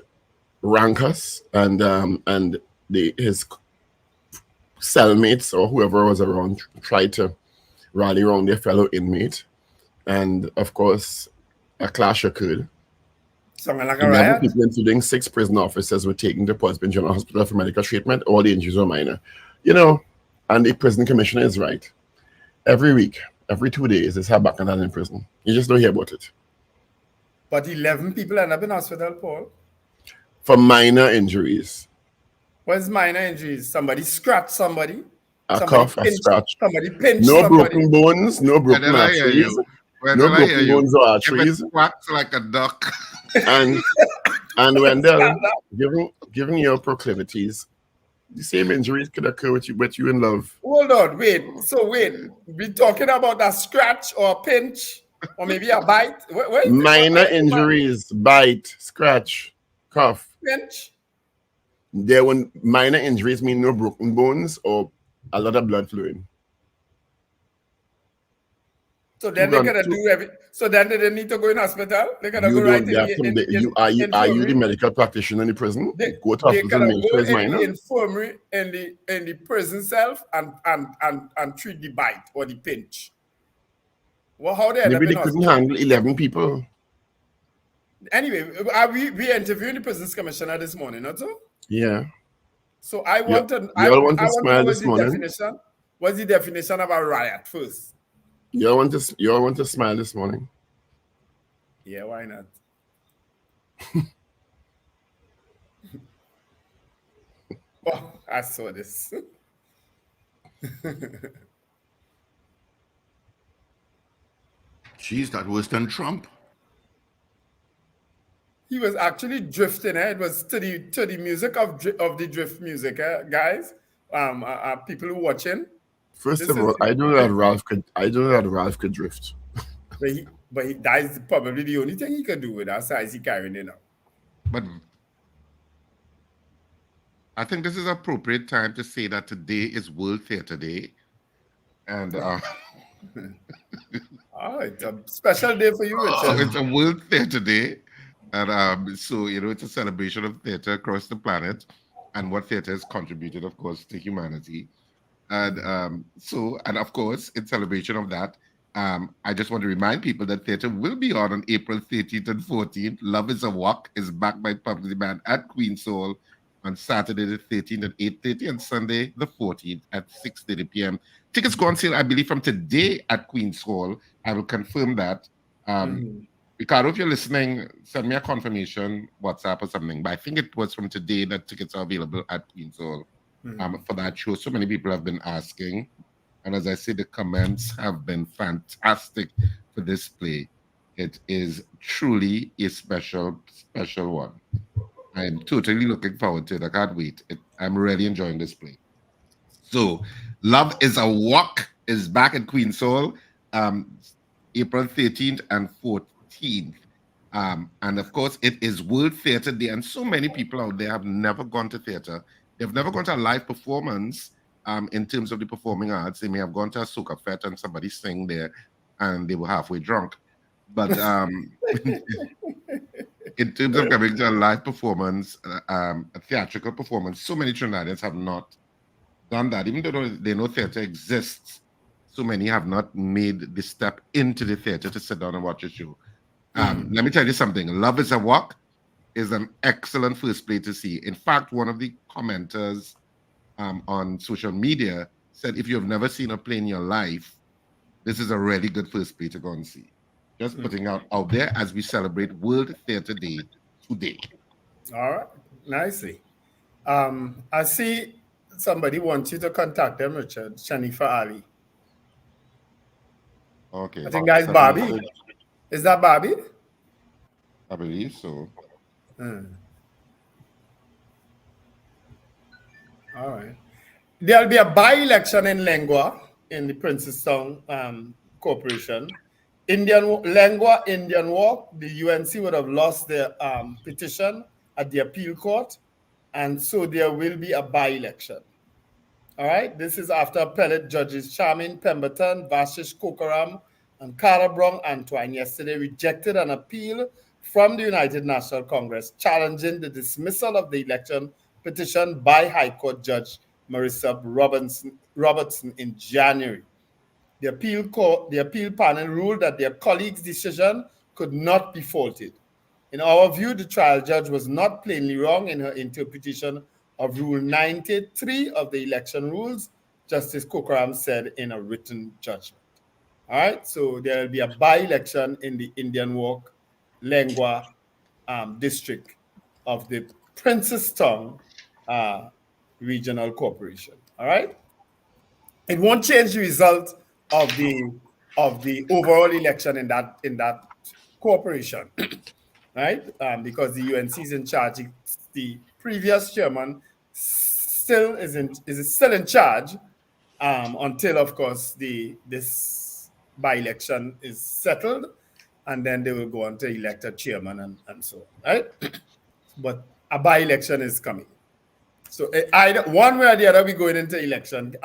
rancorous, and his cellmates or whoever was around tried to rally around their fellow inmate, and of course, a clash occurred. Something like a riot? People, including 6 prison officers, were taken to Port Spring General Hospital for medical treatment. All the injuries were minor. And the prison commissioner is right. Every week, every 2 days, there's back and in prison. You just don't hear about it. But 11 people end up in hospital, Paul? For minor injuries. What's minor injuries? Somebody scratched somebody? A cuff, a scratch. Somebody pinched no somebody. Broken bones, no broken arteries. No broken bones or arteries. It quacks like a duck. And Wendell, given your proclivities, the same injuries could occur with you in love. Hold on, wait. So we're talking about a scratch or a pinch or maybe a bite? Minor injuries, bite, scratch, cough. Pinch? Minor injuries mean no broken bones or a lot of blood flowing. So then they gotta do everything. So then they need to go in hospital. They gotta go right in. Are you the medical practitioner in the prison? Go to hospital and make sure it's minor. The infirmary in the prison cell and treat the bite or the pinch. Well, how they maybe they couldn't handle 11 people. Anyway, we interviewing the Prisons Commissioner this morning, not so? Yeah. So I want to. You all want to smile what's this morning? Definition? What's the definition of a riot first? You all want to smile this morning? Yeah, why not? Oh, I saw this. Jeez, that was than Trump. He was actually drifting. It was to the music of the drift music, guys. People who watching. First of all, I know that Ralph could drift. But that is probably the only thing he could do with that size he carrying it now. But I think this is appropriate time to say that today is World Theatre Day. And it's a special day for you, Richard. It's a World Theatre Day. And so, it's a celebration of theatre across the planet and what theatre has contributed, of course, to humanity. And and of course, in celebration of that, I just want to remind people that theatre will be on April 13th and 14th. Love is a Walk is backed by Public Band at Queen's Hall on Saturday the 13th at 8:30 and Sunday the 14th at 6:30 p.m. Tickets go on sale, I believe, from today at Queen's Hall. I will confirm that. Ricardo, if you're listening, send me a confirmation, WhatsApp or something. But I think it was from today that tickets are available at Queen's Hall for that show. So many people have been asking. And as I say, the comments have been fantastic for this play. It is truly a special, special one. I am totally looking forward to it. I can't wait. I'm really enjoying this play. So, Love is a Walk is back at Queen's Hall, April 13th and 14th. And of course, it is World Theatre Day. And so many people out there have never gone to theatre. They've never gone to a live performance in terms of the performing arts. They may have gone to a soca fete and somebody sang there and they were halfway drunk. But in terms of coming to a live performance, a theatrical performance, so many Trinidadians have not done that. Even though they know theatre exists, so many have not made the step into the theatre to sit down and watch a show. Let me tell you something. Love is a Walk is an excellent first play to see. In fact, one of the commenters on social media said, if you've never seen a play in your life, this is a really good first play to go and see. Just putting out there as we celebrate World Theatre Day today. All right, nicely. I see somebody wants you to contact them, Richard. Shanifa Ali. Okay. I think that's Bobby. Is that Bobby? I believe so. All right. There'll be a by-election in Lengua in the Princestown Corporation. Lengua, Indian Walk, the UNC would have lost their petition at the appeal court, and so there will be a by-election. All right, this is after appellate judges Charmin Pemberton, Vashish Kokaram, and Cara Brown Antoine yesterday rejected an appeal from the United National Congress challenging the dismissal of the election petition by High Court Judge Marissa Robertson in January. The appeal panel ruled that their colleague's decision could not be faulted. In our view, the trial judge was not plainly wrong in her interpretation of Rule 93 of the election rules, Justice Kokaram said in a written judgment. All right, so there will be a by-election in the Indian Walk, Lengua district of the Princestown Regional Corporation. All right, it won't change the result of the overall election in that corporation, right? Because the UNC is in charge. The previous chairman still is still in charge until, of course, this by-election is settled, and then they will go on to elect a chairman and so on, right? But a by-election is coming. So either one way or the other, we're going into election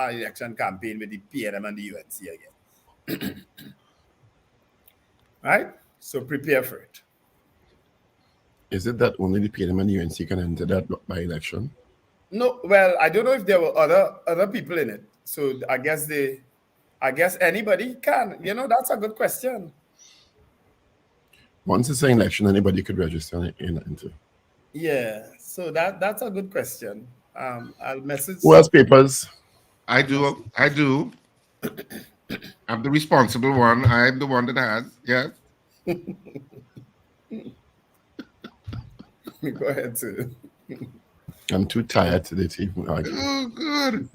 campaign with the PNM and the UNC again. Right? So prepare for it. Is it that only the PNM and the UNC can enter that by-election? No, well, I don't know if there were other people in it. So I guess anybody can. That's a good question. Once it's an election, anybody could register into. Yeah, so that's a good question. I'll message. Who has papers? I do. I'm the responsible one. I'm the one that has. Yes. Go ahead, sir. I'm too tired today to even argue. Oh, good.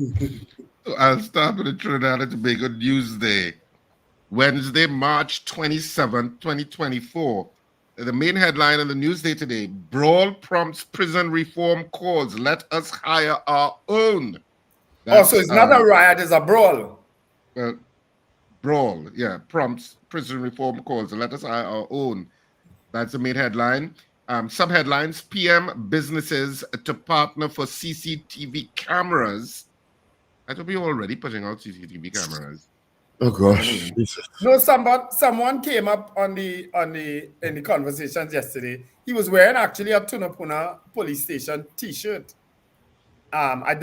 So I'll start with the Trinidad and Tobago Newsday. Wednesday, March 27, 2024. The main headline in the Newsday today: Brawl prompts prison reform calls. Let us hire our own. That's, so it's not a riot, it's a brawl. Brawl, yeah, prompts prison reform calls. Let us hire our own. That's the main headline. Subheadlines: PM businesses to partner for CCTV cameras. I thought we were already putting out CCTV cameras. Oh gosh. No, someone came up in the conversations yesterday. He was wearing actually a Tunapuna police station t-shirt. I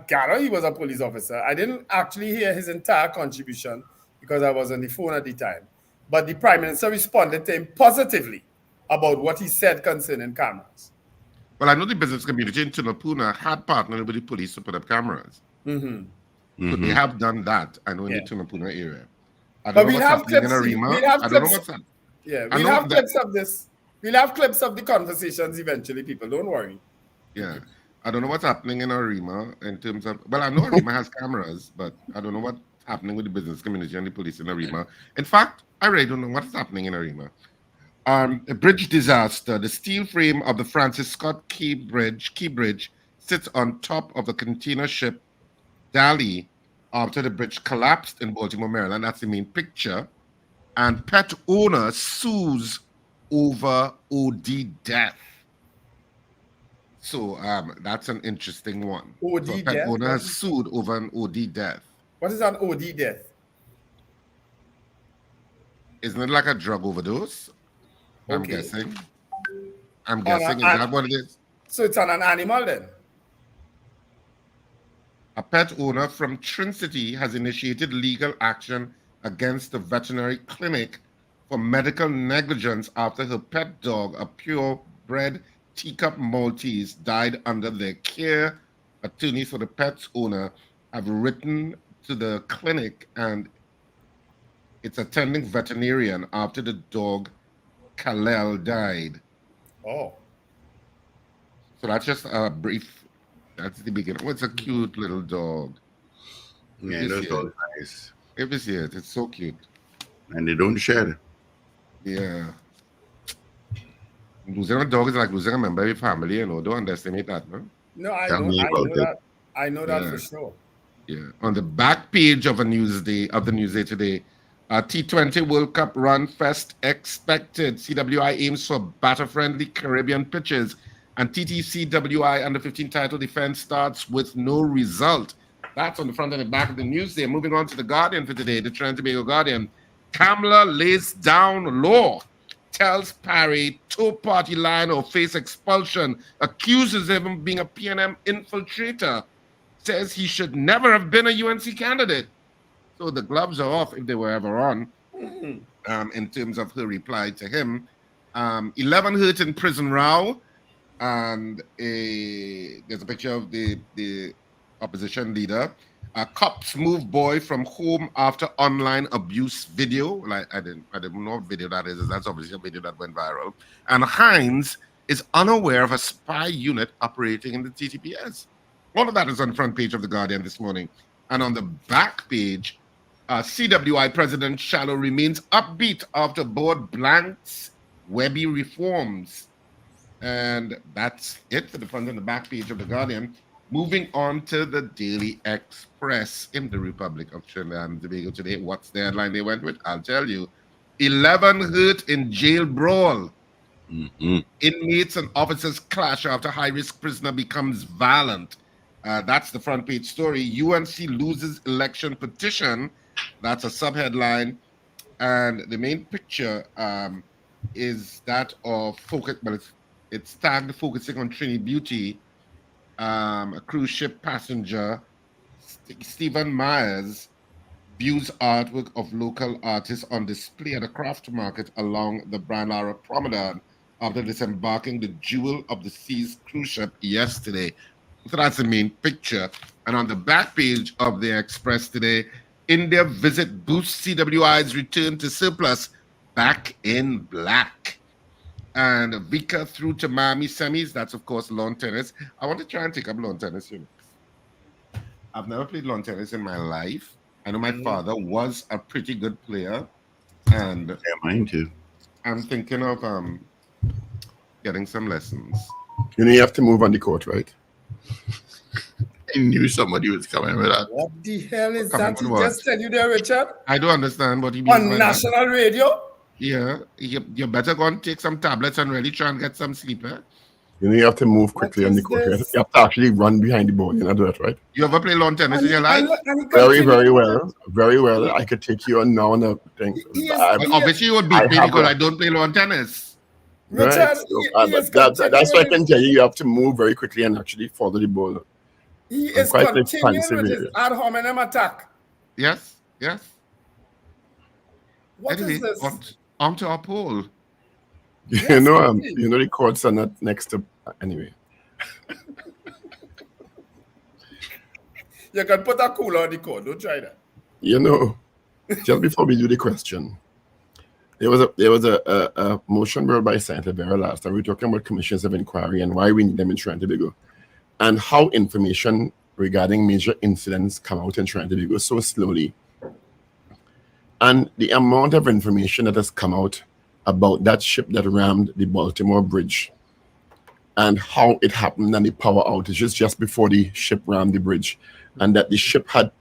gather he was a police officer. I didn't actually hear his entire contribution because I was on the phone at the time. But the Prime Minister responded to him positively about what he said concerning cameras. Well, I know the business community in Tunapuna had partnered with the police to put up cameras. Mm-hmm. So they have done that, I know, in the Tunapuna area. But we'll have clips. I don't know what's happening. Yeah, we'll have clips of this. We'll have clips of the conversations eventually, people. Don't worry. Yeah. I don't know what's happening in Arima in terms of... Well, I know Arima has cameras, but I don't know what's happening with the business community and the police in Arima. In fact, I really don't know what's happening in Arima. A bridge disaster. The steel frame of the Francis Scott Key Bridge sits on top of the container ship Dali after the bridge collapsed in Baltimore, Maryland. That's the main picture. And pet owner sues over OD death. So that's an interesting one. OD so death? Pet owner has sued over an OD death. What is an OD death? Isn't it like a drug overdose? Okay. I'm guessing. Is that what it is? So it's on an animal then? A pet owner from Trin-City has initiated legal action against the veterinary clinic for medical negligence after her pet dog, a purebred teacup Maltese, died under their care. Attorneys for the pet's owner have written to the clinic and its attending veterinarian after the dog, Kalel, died. Oh. So that's just a brief... That's the beginning. Oh, it's a cute little dog. Yeah, those dogs nice. If you see it, it's so cute. And they don't shed. Yeah. Losing a dog is like losing a member of your family, you know. Don't underestimate that, man. No, I know that. I know that for sure. Yeah. On the back page of the Newsday today, T20 World Cup run fest expected. CWI aims for batter-friendly Caribbean pitches. And TTCWI under-15 title defense starts with no result. That's on the front and the back of the Newsday. Moving on to the Guardian for today, the Trinidad and Tobago Guardian. Kamla lays down law, tells Parry two-party line or face expulsion, accuses him of being a PNM infiltrator, says he should never have been a UNC candidate. So the gloves are off if they were ever on, in terms of her reply to him. 11 hurt in prison row. And there's a picture of the opposition leader. Cops move boy from home after online abuse video. Like I didn't know what video that is. That's obviously a video that went viral. And Hines is unaware of a spy unit operating in the TTPS. All of that is on the front page of the Guardian this morning. And on the back page, CWI President Shallow remains upbeat after board blanks Webby reforms. And that's it for the front and the back page of the Guardian. Moving on to the Daily Express in the Republic of Trinidad and Tobago today. What's the headline they went with? I'll tell you. 11 hurt in jail brawl. Inmates and officers clash after high-risk prisoner becomes violent. That's the front page story. UNC loses election petition. That's a subheadline. And the main picture is that of focus, but it's tagged focusing on Trini Beauty, a cruise ship passenger, Stephen Myers, views artwork of local artists on display at a craft market along the Brand Lara Promenade after disembarking the Jewel of the Seas cruise ship yesterday. So that's the main picture. And on the back page of the Express today, India visit boosts CWI's return to surplus, back in black. And Vika through to Miami semis. That's, of course, lawn tennis. I want to try and take up lawn tennis. I've never played lawn tennis in my life. I know my father was a pretty good player. And yeah, mine too. I'm thinking of getting some lessons. You have to move on the court, right? I knew somebody was coming with that. What the hell is that? He just tell you there, Richard? I don't understand what he means. On national radio? Yeah, you better go and take some tablets and really try and get some sleep, eh? You have to move quickly on the court. You have to actually run behind the ball. You know that, right? You ever play lawn tennis in your life? Very, very well. Very well. I could take you on now and a thing. Obviously, you would beat me because I don't play lawn tennis. Right. That's why I can tell you. You have to move very quickly and actually follow the ball. He is continuing with his ad hominem attack. Yes. What is this? On to our poll. Yes, the courts are not next to anyway. You can put a cooler on the court. Don't try that. Just before we do the question, there was a motion brought by Senator Vera last time. We were talking about commissions of inquiry and why we need them in Trinidad and Tobago, and how information regarding major incidents come out in Trinidad and Tobago so slowly. And the amount of information that has come out about that ship that rammed the Baltimore Bridge and how it happened and the power outages just before the ship rammed the bridge, and that the ship had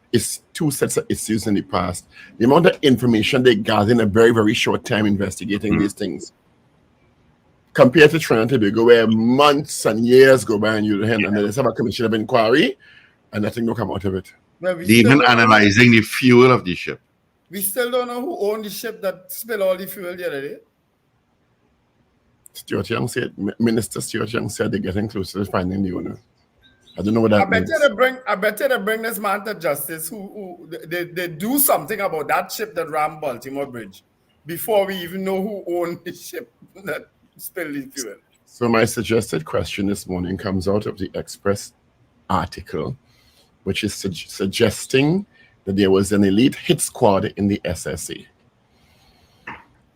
two sets of issues in the past. The amount of information they gathered in a very, very short time investigating these things, compared to Trinidad and Tobago, where months and years go by and and there's a commission of inquiry and nothing will come out of it. Well, even analyzing the fuel of the ship. We still don't know who owned the ship that spilled all the fuel the other day. Minister Stuart Young said they're getting closer to finding the owner. I don't know what that means. I bet you they bring this man to justice. They do something about that ship that rammed Baltimore Bridge before we even know who owned the ship that spilled the fuel. So my suggested question this morning comes out of the Express article, which is suggesting that there was an elite hit squad in the SSA.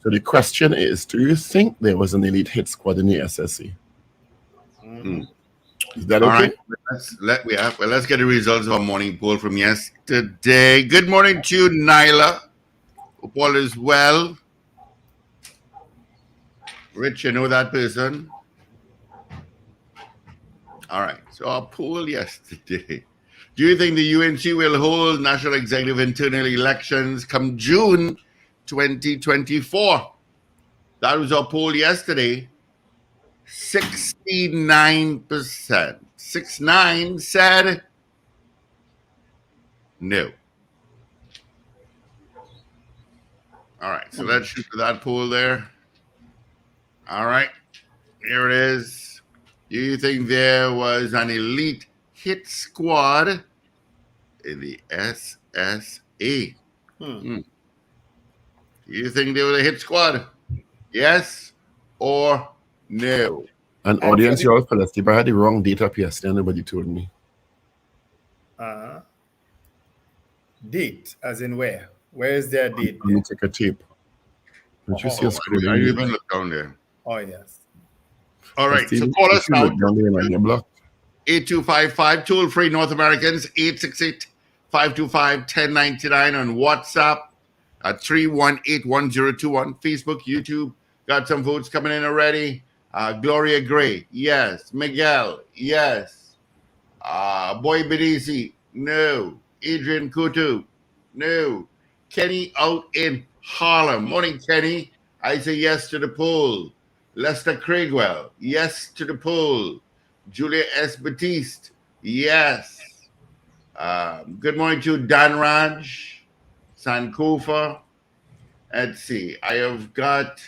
So the question is, do you think there was an elite hit squad in the SSA? Is that okay? All right. Let's get the results of our morning poll from yesterday. Good morning to you, Nyla. Hope all is well. Rich, you know that person? All right. So our poll yesterday. Do you think the UNC will hold national executive internal elections come June 2024? That was our poll yesterday. 69%. 69 said no. All right, so let's shoot for that poll there. All right, here it is. Do you think there was an elite hit squad in the SSA? Do you think there was a hit squad? Yes or no? And audience, you all fell asleep. I had the wrong date up yesterday. Nobody told me. Date, as in where? Where is their date? Let me take a tape. Don't you see a screen? I even look down there. Oh, yes. All right, so call us now. 8255, toll-free North Americans, 868-525-1099 on WhatsApp at 318-1021. Facebook, YouTube, got some votes coming in already. Gloria Gray, yes. Miguel, yes. Boy Bedisi, no. Adrian Kutu, no. Kenny out in Harlem. Morning, Kenny. I say yes to the poll. Lester Craigwell, yes to the poll. Julia S. Batiste, yes. Good morning to Dan Raj, Sankofa. Let's see. I have got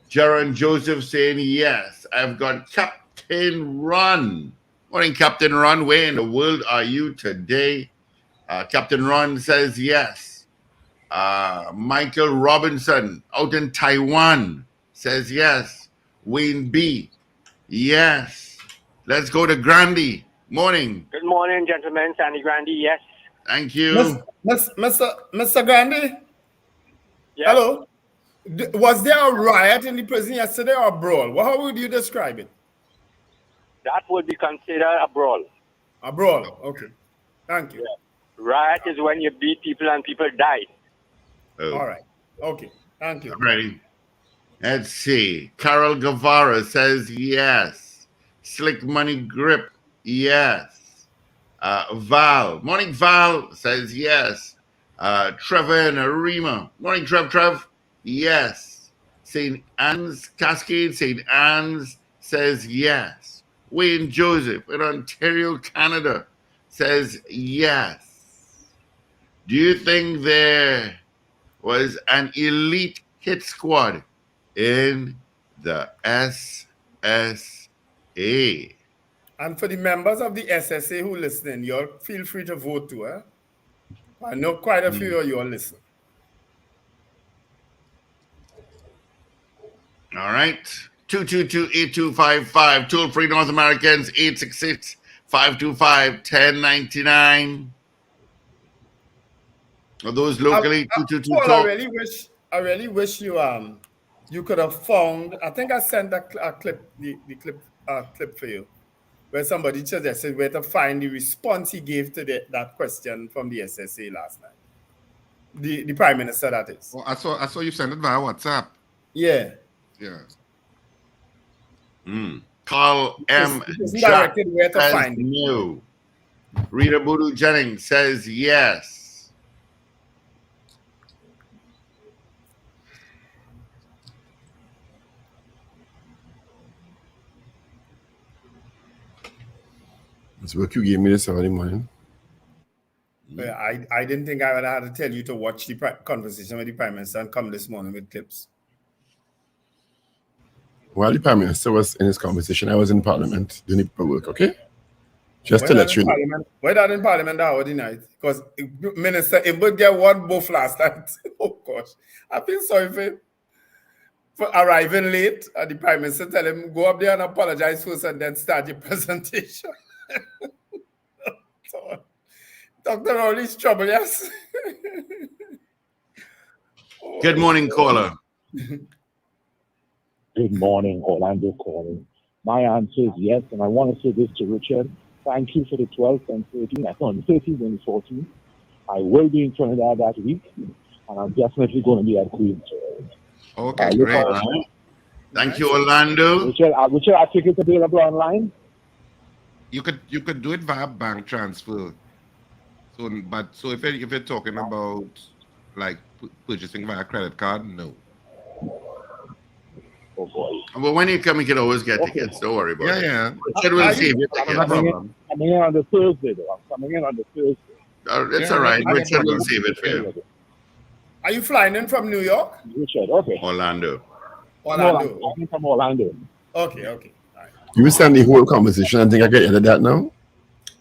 Jaron Joseph saying yes. I've got Captain Run. Morning, Captain Run. Where in the world are you today? Captain Ron says yes. Michael Robinson out in Taiwan says yes. Wayne B, yes. Let's go to Grandy. Morning. Good morning, gentlemen. Sandy Grandy, yes. Thank you. Mr. Grandy? Yes. Hello? Was there a riot in the prison yesterday or a brawl? How would you describe it? That would be considered a brawl. A brawl, okay. Thank you. Yeah. Riot is when you beat people and people died. Oh. All right. Okay. Thank you. Ready. Let's see. Carol Guevara says yes. Slick Money Grip, yes. Val, morning Val, says yes. Trevor and Arima, morning Trev, yes. St. Anne's, Cascade St. Anne's says yes. Wayne Joseph in Ontario, Canada says yes. Do you think there was an elite hit squad in the SSA? And for the members of the SSA who listening, you feel free to vote too. Eh? I know quite a few of you all listen. All right. 222-8255. Toll free North Americans, 866-525-1099. Are those locally? 222 Paul, I really wish you you could have found. I think I sent a clip, the clip for you, where somebody suggested where to find the response he gave to that question from the SSA last night. The Prime Minister, that is. Oh, I saw you send it via WhatsApp. Yeah. Yeah. Carl M. Jack says no. Rita Boodoo Jennings says yes. That's what you gave me this early morning. I didn't think I would have to tell you to watch the conversation with the Prime Minister and come this morning with clips. While the Prime Minister was in his conversation, I was in Parliament doing the paperwork, okay? Just to let you know. Why that in Parliament that the night? Because Minister, it would get one both last night. Oh gosh. I feel sorry for him for arriving late. And the Prime Minister tell him, go up there and apologize first and then start your presentation. So, Dr. Rowley's trouble, yes. Good morning, caller. Good morning, Orlando calling. My answer is yes, and I want to say this to Richard. Thank you for the 12th and 13th. I thought the 13th and the 14th. I will be in Trinidad that week, and I'm definitely going to be at Queens. Okay, great. Thank you, Orlando. Richard, are tickets available online? You could do it via bank transfer. So if you're talking about like purchasing via credit card, no. Oh boy. Well, when you come, you can always get tickets. Don't worry about it. Yeah. Richard will save you tickets. I'm coming in on the Thursday, though. I'm coming in on the Thursday. It's all right. Richard will save it for you. Are you flying in from New York? Richard, okay. Orlando. I'm from Orlando. Okay. All right. You send the whole conversation. I think I get that now.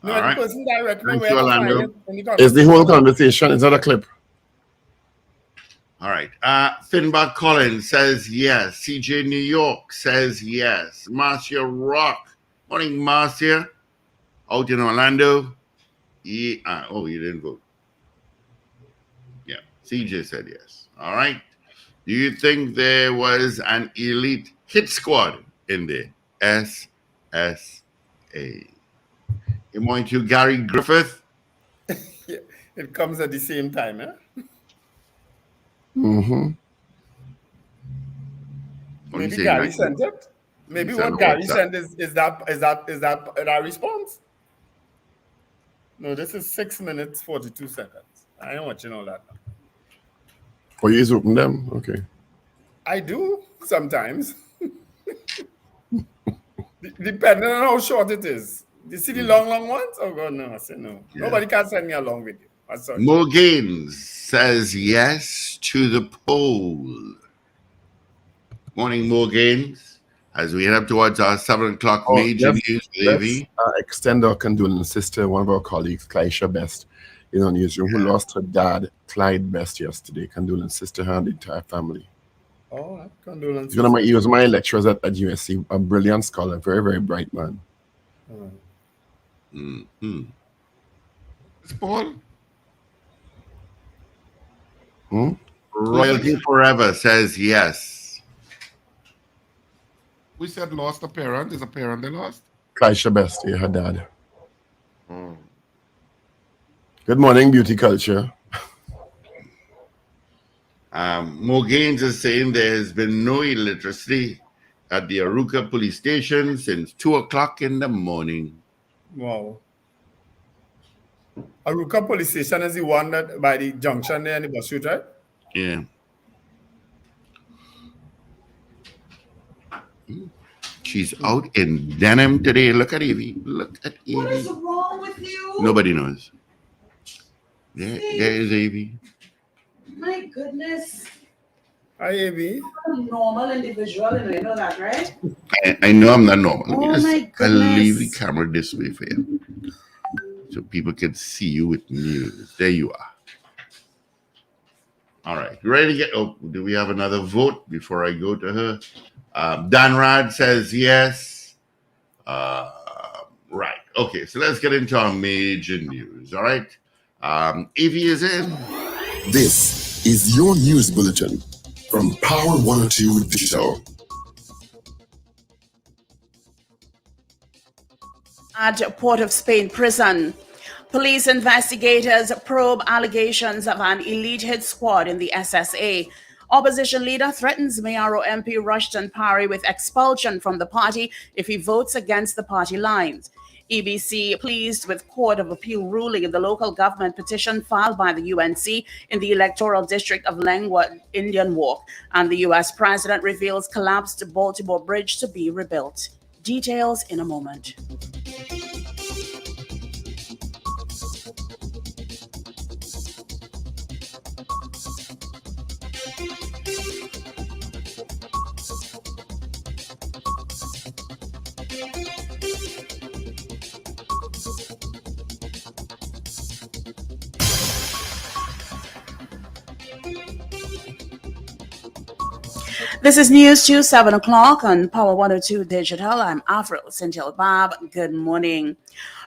No, All right. the person directly Thank where you, I'm Orlando. flying in the It's the whole conversation. It's not a clip. All right. Finbar Collins says yes. CJ New York says yes. Marcia Rock. Morning, Marcia. Out in Orlando. Yeah. You didn't vote. Yeah. CJ said yes. All right. Do you think there was an elite hit squad in the SSA? You want to Gary Griffith? Yeah, it comes at the same time, eh? Mm-hmm. Maybe Gary sent it. Maybe what Gary sent is that response? No, this is 6 minutes 42 seconds. I ain't watching all that now. Oh, you just open them? Okay. I do sometimes. Depending on how short it is. You see the long ones? Oh God, no. I say no. Yeah. Nobody can send me a long video. Mo Gaines says yes to the poll. Morning, Mo Gaines. As we head up towards our 7 o'clock major news, let's extend our condolences to one of our colleagues, Kaisha Best. in our newsroom, who lost her dad, Clyde Best, yesterday. Condolences to her and the entire family. Oh, condolences. He was my lecturer at USC, a brilliant scholar, very, very bright man. It's Paul. Royalty Forever says yes. We said lost a parent. Is a parent they lost? Clyde Best, her dad. Good morning, beauty culture. Mo Gaines is saying there has been no illiteracy at the Aruka police station since 2 o'clock in the morning. Wow. Aruka police station is the one that by the junction there in the bus route, right? Yeah. She's out in denim today. Look at Evie. Look at Evie. What is wrong with you? Nobody knows. There is Evie. My goodness. Hi, Evie. I'm a normal individual, and you know that, right? I know I'm not normal. Oh, my goodness. I'll leave the camera this way for you, so people can see you with news. There you are. All right. You ready to get... Oh, do we have another vote before I go to her? Dan Rad says yes. Right. Okay, so let's get into our major news. All right. Evie is in. This is your news bulletin from Power 102 Digital. At Port of Spain prison, police investigators probe allegations of an elite hit squad in the SSA. Opposition leader threatens mayoral MP Rushton Parry with expulsion from the party if he votes against the party lines. EBC pleased with Court of Appeal ruling in the local government petition filed by the UNC in the electoral district of Lengua Indian Walk, and the U.S. president reveals collapsed Baltimore Bridge to be rebuilt. Details in a moment. This is News 2, 7 o'clock on Power 102 Digital. I'm Afro Centil Bab. Good morning.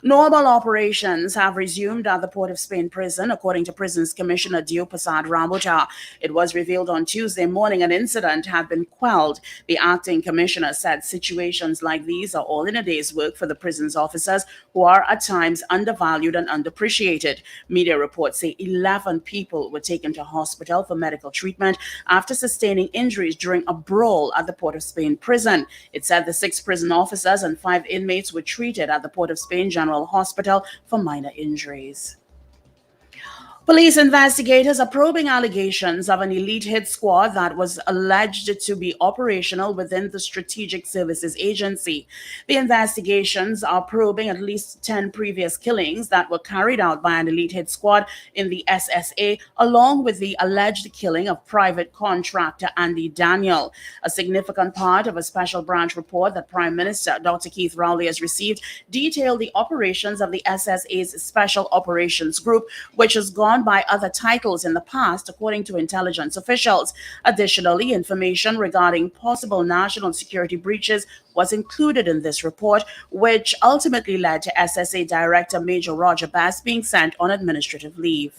Normal operations have resumed at the Port of Spain prison, according to Prisons Commissioner Dio Prasad Rambuta. It was revealed on Tuesday morning an incident had been quelled. The acting commissioner said situations like these are all in a day's work for the prison's officers, who are at times undervalued and underappreciated. Media reports say 11 people were taken to hospital for medical treatment after sustaining injuries during a brawl at the Port of Spain prison. It said the 6 prison officers and 5 inmates were treated at the Port of Spain General Hospital for minor injuries. Police investigators are probing allegations of an elite hit squad that was alleged to be operational within the Strategic Services Agency. The investigations are probing at least 10 previous killings that were carried out by an elite hit squad in the SSA, along with the alleged killing of private contractor Andy Daniel. A significant part of a special branch report that Prime Minister Dr. Keith Rowley has received detailed the operations of the SSA's Special Operations Group, which has gone by other titles in the past, according to intelligence officials. Additionally, information regarding possible national security breaches was included in this report, which ultimately led to SSA Director Major Roger Bass being sent on administrative leave.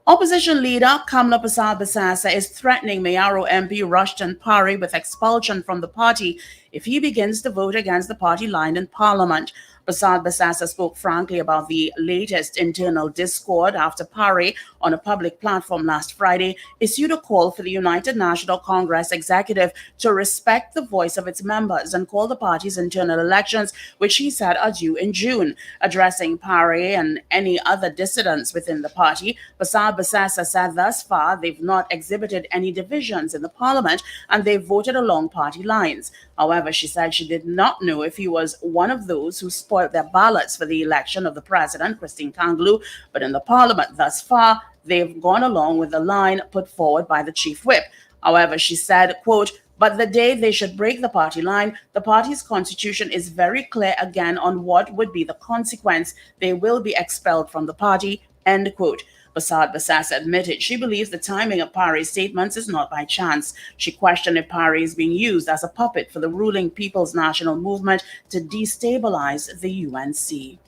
Opposition leader Kamla Persad-Bissassa is threatening Mayaro MP Rushton Parry with expulsion from the party if he begins to vote against the party line in Parliament. Persad-Bissassa spoke frankly about the latest internal discord after Parry, on a public platform last Friday, issued a call for the United National Congress executive to respect the voice of its members and call the party's internal elections, which he said are due in June. Addressing Parry and any other dissidents within the party, Persad-Bissassa said thus far they've not exhibited any divisions in the parliament and they've voted along party lines. However, she said she did not know if he was one of those who spoiled their ballots for the election of the president, Christine Kanglu, but in the parliament thus far, they've gone along with the line put forward by the chief whip. However, she said, quote, But the day they should break the party line, the party's constitution is very clear again on what would be the consequence. They will be expelled from the party, end quote. Basad Bassas admitted she believes the timing of Pari's statements is not by chance. She questioned if Pari is being used as a puppet for the ruling People's National Movement to destabilize the UNC.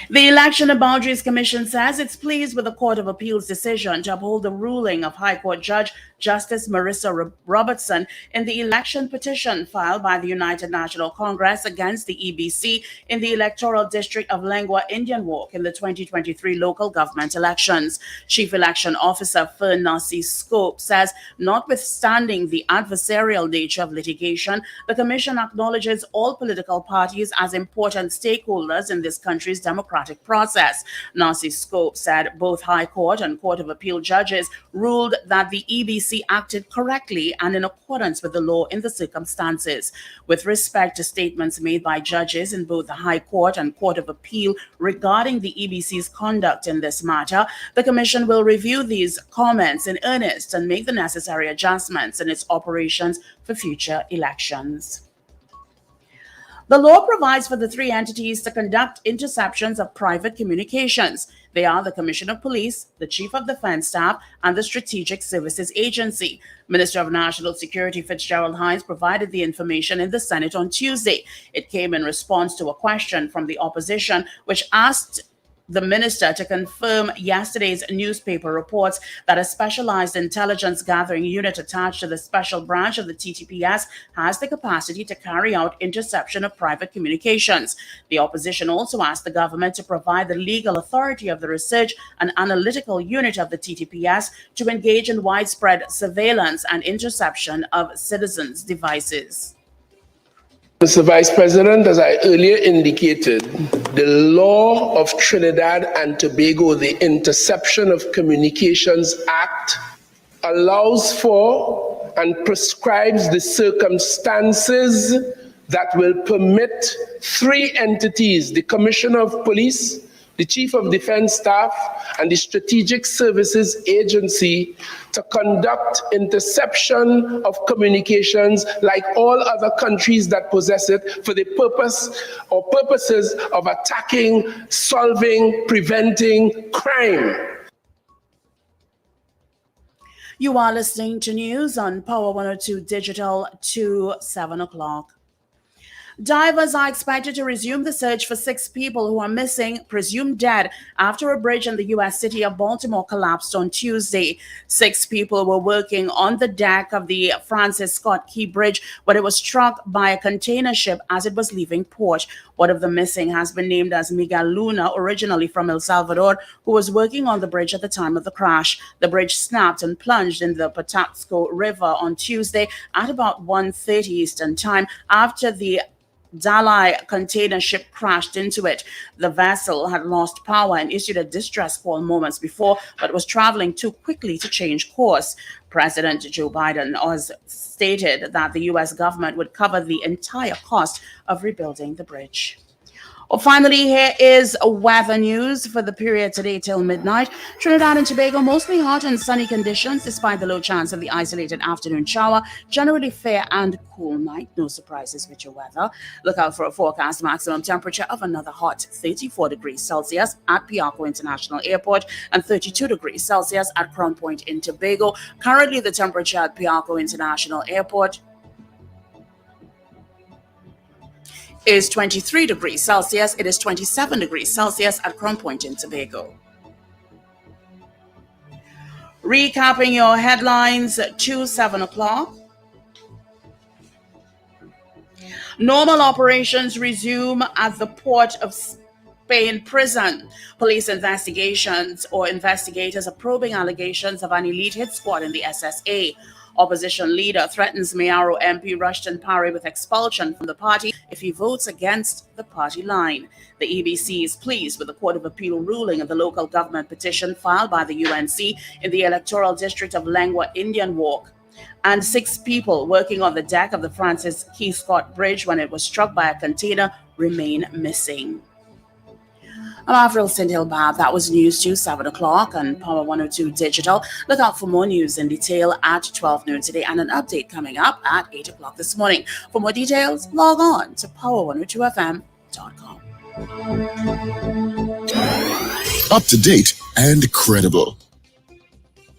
The Election and Boundaries Commission says it's pleased with the Court of Appeal's decision to uphold the ruling of High Court Judge Justice Marissa Robertson in the election petition filed by the United National Congress against the EBC in the electoral district of Lengua Indian Walk in the 2023 local government elections. Chief Election Officer Fern Nasi Scope says, notwithstanding the adversarial nature of litigation, the Commission acknowledges all political parties as important stakeholders in this country's democratic process. Nasi Scope said both High Court and Court of Appeal judges ruled that the EBC acted correctly and in accordance with the law in the circumstances. With respect to statements made by judges in both the High Court and Court of Appeal regarding the EBC's conduct in this matter, the Commission will review these comments in earnest and make the necessary adjustments in its operations for future elections. The law provides for the three entities to conduct interceptions of private communications. They are the Commissioner of Police, the Chief of Defense Staff, and the Strategic Services Agency. Minister of National Security Fitzgerald Hines provided the information in the Senate on Tuesday. It came in response to a question from the opposition, which asked the minister to confirm yesterday's newspaper reports that a specialized intelligence gathering unit attached to the special branch of the TTPS has the capacity to carry out interception of private communications. The opposition also asked the government to provide the legal authority of the research and analytical unit of the TTPS to engage in widespread surveillance and interception of citizens' devices. Mr. Vice President, as I earlier indicated, the law of Trinidad and Tobago, the Interception of Communications Act, allows for and prescribes the circumstances that will permit three entities, the Commissioner of Police, the Chief of Defense Staff, and the Strategic Services Agency to conduct interception of communications like all other countries that possess it for the purpose or purposes of attacking, solving, preventing crime. You are listening to news on Power 102 Digital to 7 o'clock. Divers are expected to resume the search for 6 people who are missing, presumed dead, after a bridge in the U.S. city of Baltimore collapsed on Tuesday. 6 people were working on the deck of the Francis Scott Key Bridge when it was struck by a container ship as it was leaving port. One of the missing has been named as Miguel Luna, originally from El Salvador, who was working on the bridge at the time of the crash. The bridge snapped and plunged in the Patapsco River on Tuesday at about 1:30 Eastern Time after the Dalai container ship crashed into it. The vessel had lost power and issued a distress call moments before, but was traveling too quickly to change course. President Joe Biden has stated that the U.S. government would cover the entire cost of rebuilding the bridge. Well, finally, here is weather news for the period today till midnight. Trinidad and Tobago, mostly hot and sunny conditions despite the low chance of the isolated afternoon shower. Generally fair and cool night. No surprises with your weather. Look out for a forecast maximum temperature of another hot 34 degrees Celsius at Piarco International Airport and 32 degrees Celsius at Crown Point in Tobago. Currently, the temperature at Piarco International Airport is 23 degrees Celsius. It is 27 degrees Celsius at Crown Point in Tobago. Recapping your headlines to 7 o'clock. Normal operations resume at the Port of Spain prison. Police investigations or investigators are probing allegations of an elite hit squad in the SSA. Opposition leader threatens Mayaro MP Rushton Parry with expulsion from the party if he votes against the party line. The EBC is pleased with the Court of Appeal ruling of the local government petition filed by the UNC in the electoral district of Lengua Indian Walk. And 6 people working on the deck of the Francis Key Scott Bridge when it was struck by a container remain missing. I'm Avril Sindhilbab. That was News 2, 7 o'clock on Power 102 Digital. Look out for more news in detail at 12 noon today and an update coming up at 8 o'clock this morning. For more details, log on to power102fm.com. Up to date and credible.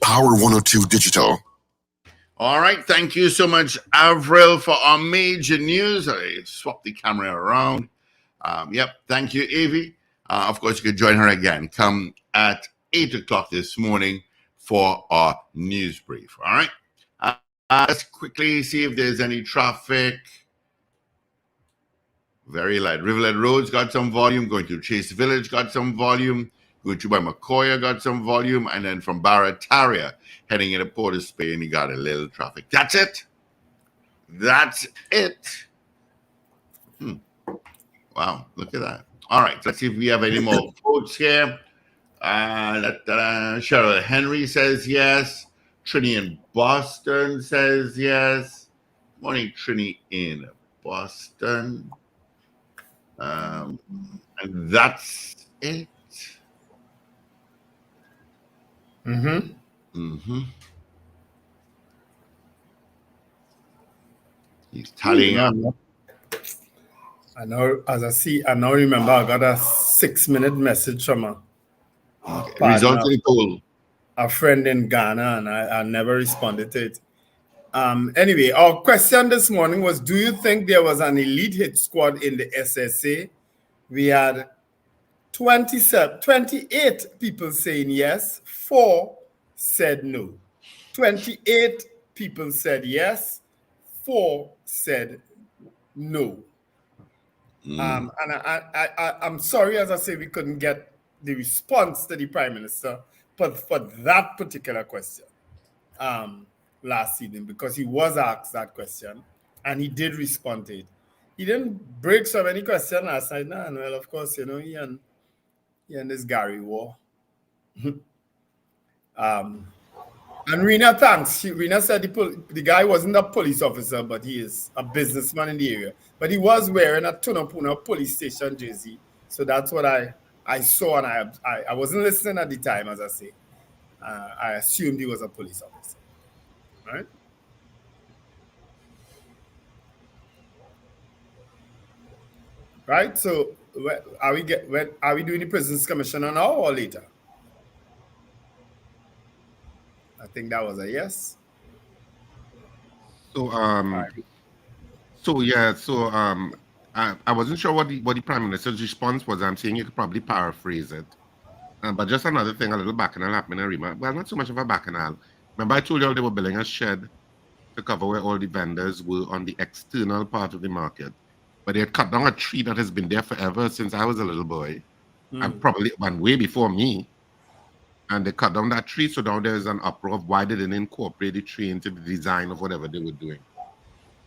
Power 102 Digital. All right. Thank you so much, Avril, for our major news. I swapped the camera around. Yep. Thank you, Avi. Of course, you could join her again. Come at 8 o'clock this morning for our news brief. All right. Let's quickly see if there's any traffic. Very light. Rivulet Roads got some volume. Going to Chase Village got some volume. Going to by McCoy got some volume. And then from Barataria, heading into Port of Spain, you got a little traffic. That's it. That's it. Wow, look at that. All right, let's see if we have any more quotes here. Cheryl Henry says yes. Trini in Boston says yes. Morning, Trini in Boston. And that's it. He's tallying up. I know, I now remember I got a 6-minute message from a friend in Ghana, and I never responded to it. Anyway, our question this morning was, do you think there was an elite hit squad in the SSA? We had 28 people saying yes, 4 said no. 28 people said yes, 4 said no. And I'm sorry, as I say, we couldn't get the response to the Prime Minister for that particular question last evening, because he was asked that question and he did respond to it. He didn't break so many questions last night. No, well, of course, you know, he and this Gary war. And Rena, thanks. Rena said the guy wasn't a police officer, but he is a businessman in the area. But he was wearing a Tunapuna police station jersey. So that's what I saw, and I wasn't listening at the time, as I say. I assumed he was a police officer. All right? Right? So are we doing the Prisons Commissioner now or later? I think that was a yes. I wasn't sure what the Prime Minister's response was. I'm saying you could probably paraphrase it. But just another thing, a little bacchanal happening, Rima. Well, not so much of a bacchanal. Remember, I told you all they were building a shed to cover where all the vendors were on the external part of the market. But they had cut down a tree that has been there forever since I was a little boy, and probably way before me. And they cut down that tree, so now there's an uproar of why they didn't incorporate the tree into the design of whatever they were doing.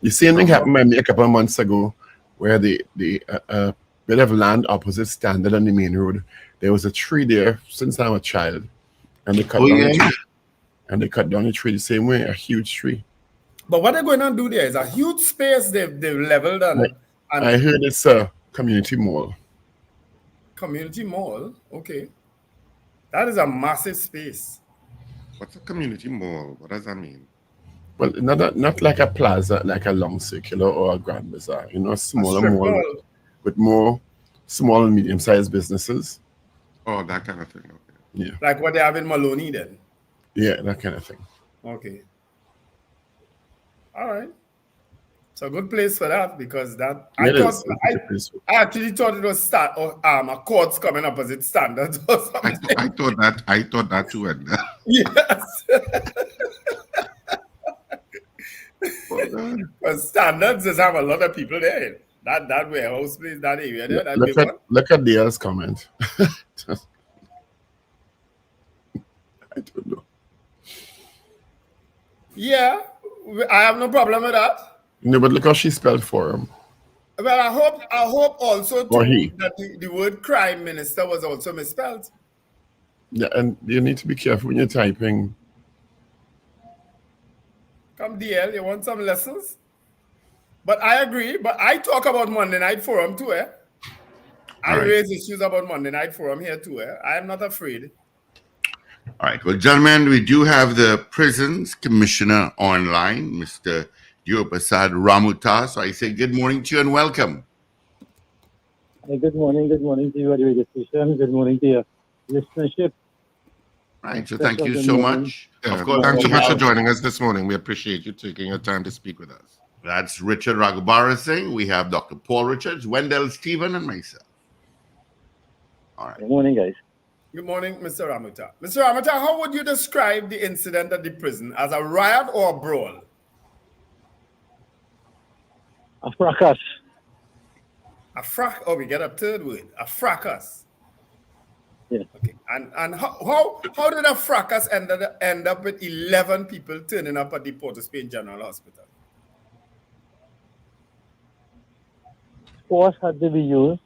The same thing happened by me a couple of months ago, where the bit of land opposite Standard on the main road, there was a tree there since I'm a child, and they cut down the tree the same way, a huge tree. But what they're going to do there is a huge space they've leveled and I heard it's a community mall. Community mall, okay. That is a massive space. What's a community mall? What does that mean? Well, not like a plaza, like a long circular or a grand bazaar. You know, a smaller mall with more small and medium-sized businesses. Oh, that kind of thing. Okay. Yeah. Like what they have in Maloney then? Yeah, that kind of thing. Okay. All right. It's a good place for that, because that I actually thought it was a courts coming up as it standards or something. I thought that too. Yes. But standards just have a lot of people there. That warehouse place, that area there. Look at Dia's comment. I don't know. Yeah, I have no problem with that. No, but look how she spelled forum. Well, I hope also too, that the word crime minister was also misspelled. Yeah, and you need to be careful when you're typing. Come DL, you want some lessons? But I agree, but I talk about Monday Night Forum too, eh? I raise issues about Monday Night Forum here too. I am not afraid. All right. Well, gentlemen, we do have the Prisons Commissioner online, Mr. Ragoobarsingh Ramuta. So I say good morning to you and welcome. Good morning to you, radio station. Good morning to your listenership. Right. So thank you so much. Yeah, of course, thanks so much for joining us this morning. We appreciate you taking your time to speak with us. That's Richard Ragoobarsingh. We have Dr. Paul Richards, Wendell Stephen, and myself. All right. Good morning, guys. Good morning, Mr. Ramuta. Mr. Ramuta, how would you describe the incident at the prison? As a riot or a brawl? A fracas. Oh, we get a third word. A fracas. Yeah. Okay. And how did a fracas end up with 11 people turning up at the Port of Spain General Hospital? Force had to be used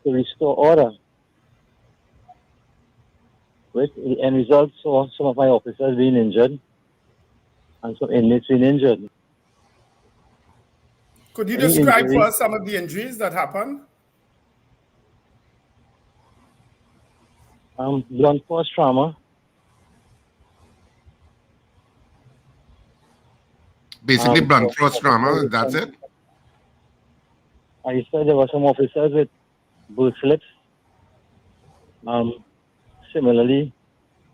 to restore order. With the end result, saw some of my officers being injured and some inmates being injured. Could you describe for us some of the injuries that happened? Blunt force trauma. Basically, blunt force trauma, that's it? I said there were some officers with bull slips. Similarly,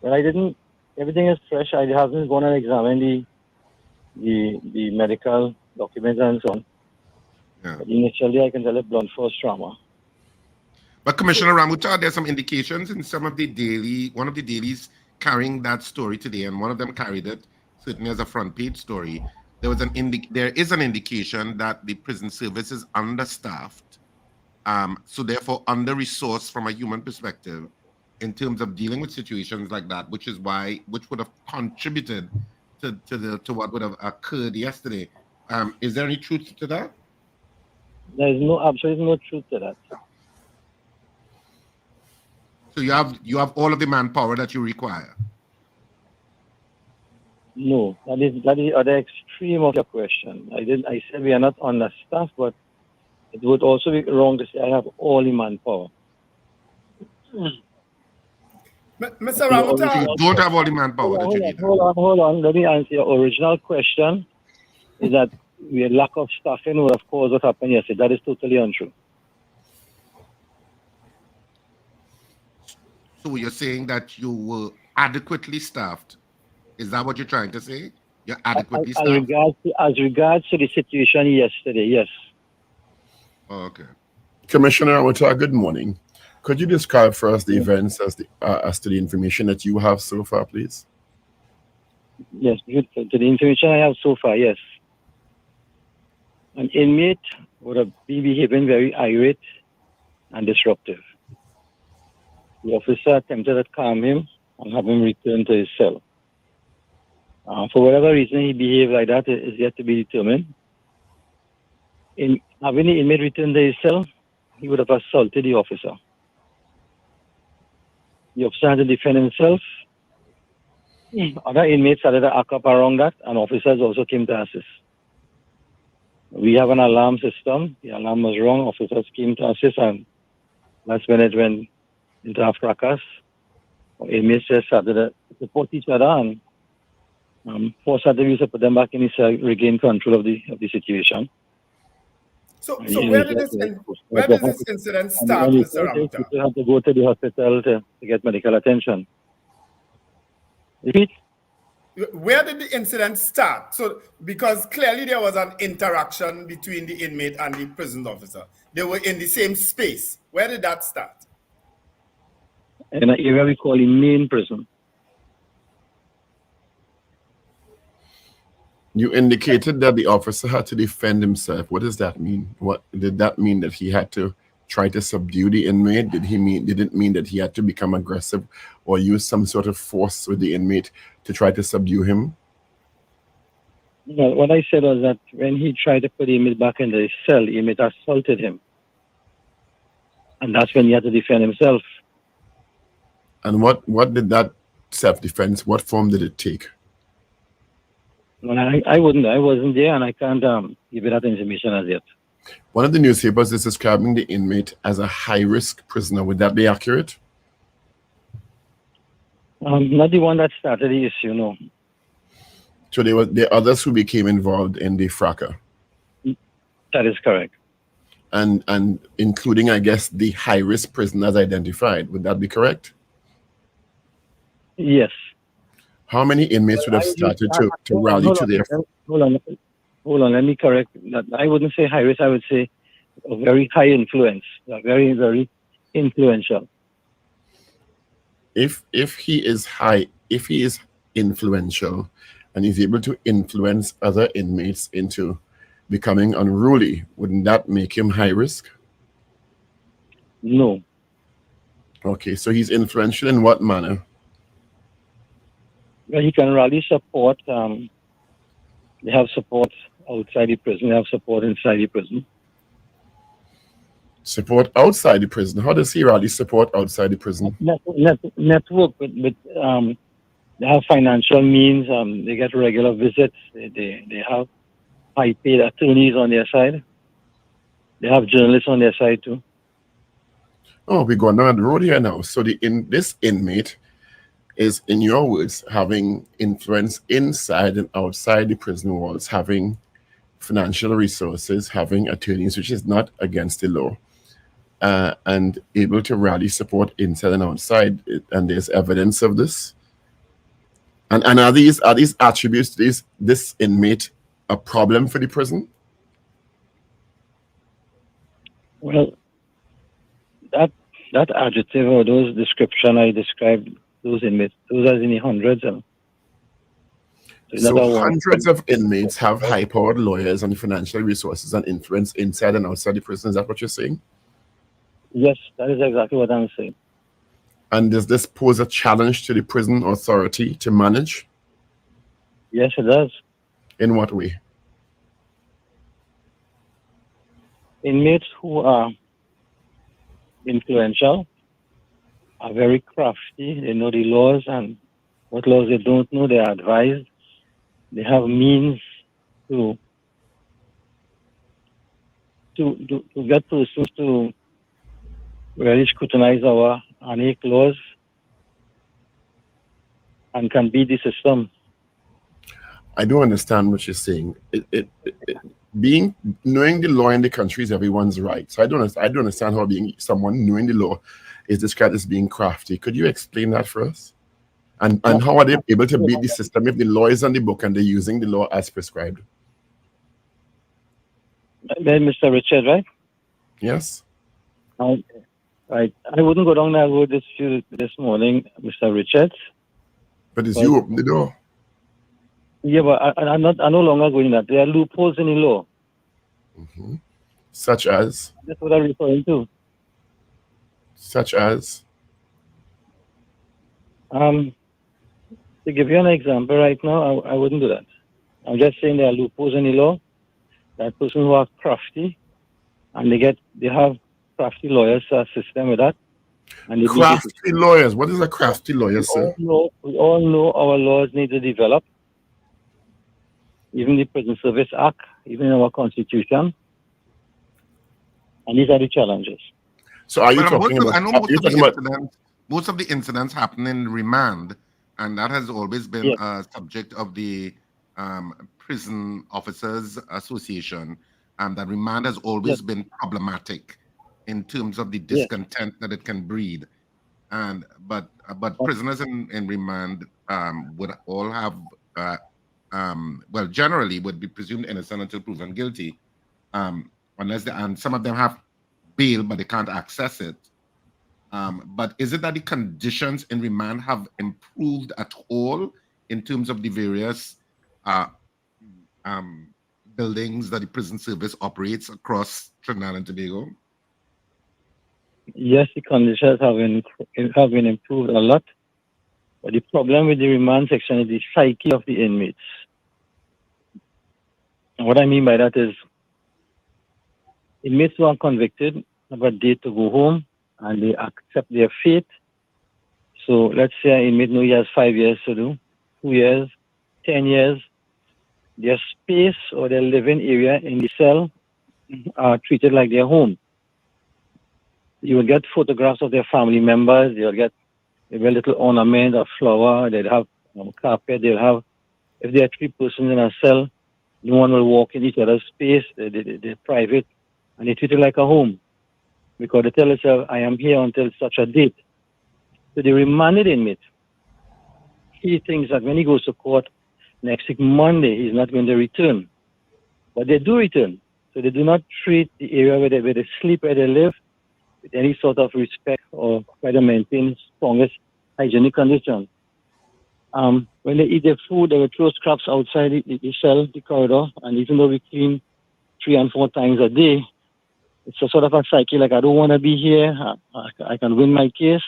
but everything is fresh. I haven't gone and examined the medical documents and so on. Yeah. But initially, I can tell it blunt force trauma. But Commissioner Ramuta, there's some indications in one of the dailies carrying that story today, and one of them carried it certainly as a front page story. There is an indication that the prison service is understaffed, so therefore under-resourced from a human perspective in terms of dealing with situations like that, which would have contributed to what would have occurred yesterday. Is there any truth to that? There is absolutely no truth to that. So you have all of the manpower that you require? No, that is the other extreme of your question. I said we are not understaffed, but it would also be wrong to say I have all the manpower. Mr. Ramuta, you don't have all the manpower that you need. Hold on. Let me answer your original question. Is that we had lack of staffing would have caused what happened yesterday. That is totally untrue. So you're saying that you were adequately staffed? Is that what you're trying to say? You're adequately staffed? As regards to the situation yesterday, yes. Oh, okay. Commissioner Ramuta, good morning. Could you describe for us the events as to the information that you have so far, please? Yes, to the information I have so far, yes. An inmate would have been behaving very irate and disruptive. The officer attempted to calm him and have him return to his cell. For whatever reason he behaved like that is yet to be determined. In having the inmate return to his cell, he would have assaulted the officer. The officer had to defend himself. Other inmates started to act up around that, and officers also came to assist. We have an alarm system. The alarm was wrong. Officers came to assist, and last minute went into a fracas. Inmates just started to support each other, and force had to use to put them back in his cell, regain control of the situation. So where does this incident start, Mr. Ramuta? People have to go to the hospital to get medical attention. Repeat? Where did the incident start? So, because clearly there was an interaction between the inmate and the prison officer. They were in the same space. Where did that start? In an area we call the main prison. You indicated that the officer had to defend himself. What does that mean? What did that mean? That he had to try to subdue the inmate? Did it mean that he had to become aggressive or use some sort of force with the inmate to try to subdue him? Well, what I said was that when he tried to put the inmate back in the cell, the inmate assaulted him. And that's when he had to defend himself. And what did that self-defense, what form did it take? Well, I wasn't there, and I can't give you that information as yet. One of the newspapers is describing the inmate as a high-risk prisoner. Would that be accurate? Not the one that started the issue, no. So there were others who became involved in the fracas. That is correct. And including, I guess, the high-risk prisoners identified. Would that be correct? Yes. How many inmates would have started to rally to their... Hold on, let me correct that. I wouldn't say high risk, I would say a very high influence, very, very influential. If he is influential and is able to influence other inmates into becoming unruly, wouldn't that make him high risk? No. Okay, so he's influential in what manner? Well, he can rally support. They have support outside the prison. They have support inside the prison. Support outside the prison? How does he rally support outside the prison? Network with they have financial means. They get regular visits. They have high-paid attorneys on their side. They have journalists on their side too. Oh, we're going down the road here now. So this inmate is, in your words, having influence inside and outside the prison walls, having financial resources, having attorneys, which is not against the law, and able to rally support inside and outside. And there's evidence of this. And are these attributes to this inmate a problem for the prison? Well, that adjective or those description I described those inmates, those are in the hundreds. So hundreds of inmates have high-powered lawyers and financial resources and influence inside and outside the prison. Is that what you're saying? Yes, that is exactly what I'm saying. And does this pose a challenge to the prison authority to manage? Yes, it does. In what way? Inmates who are influential are very crafty. They know the laws, and what laws they don't know, they are advised. They have means to get persons to really scrutinize our archaic laws and can beat the system. I don't understand what you're saying. Knowing the law in the country is everyone's right. So I don't understand how being someone knowing the law is described as being crafty. Could you explain that for us? And how are they able to beat the system if the law is on the book and they're using the law as prescribed? Then Mr. Richard, right? Yes. Right. I wouldn't go down that road this morning, Mr. Richards. But you open the door. Yeah, but I'm no longer going that. There are loopholes in the law. Mm-hmm. Such as? That's what I'm referring to. Such as? To give you an example right now, I wouldn't do that. I'm just saying there are loopholes in the law. There are persons who are crafty, and they have crafty lawyers to assist them with that. And crafty lawyers? What is a crafty lawyer, sir? We all know our laws need to develop. Even the Prison Service Act, even our Constitution. And these are the challenges. So are you talking about... I know most of the incidents happen in remand, and that has always been a subject of the Prison Officers Association, and that remand has always been problematic in terms of the discontent that it can breed. But prisoners in remand would all have... well, generally would be presumed innocent until proven guilty, unless and some of them have bail, but they can't access it. But is it that the conditions in remand have improved at all in terms of the various buildings that the prison service operates across Trinidad and Tobago? Yes, the conditions have been improved a lot. But the problem with the remand section is the psyche of the inmates. And what I mean by that is inmates who are convicted have a date to go home and they accept their fate. So let's say an inmate knows he has 5 years to do, 2 years, 10 years. Their space or their living area in the cell are treated like their home. You will get photographs of their family members. You'll get maybe a little ornament, a flower. They'll have carpet. They'll have, if there are 3 persons in a cell, no one will walk in each other's space. They're private, and they treat it like a home. Because they tell themselves, I am here until such a date. So the remanded inmate, he thinks that when he goes to court next week, Monday, he's not going to return. But they do return. So they do not treat the area where they sleep, where they live, with any sort of respect or try to maintain strongest hygienic conditions. When they eat their food, they will throw scraps outside the cell, the corridor, and even though we clean 3 and 4 times a day, it's a sort of a psyche, like I don't want to be here, I can win my case.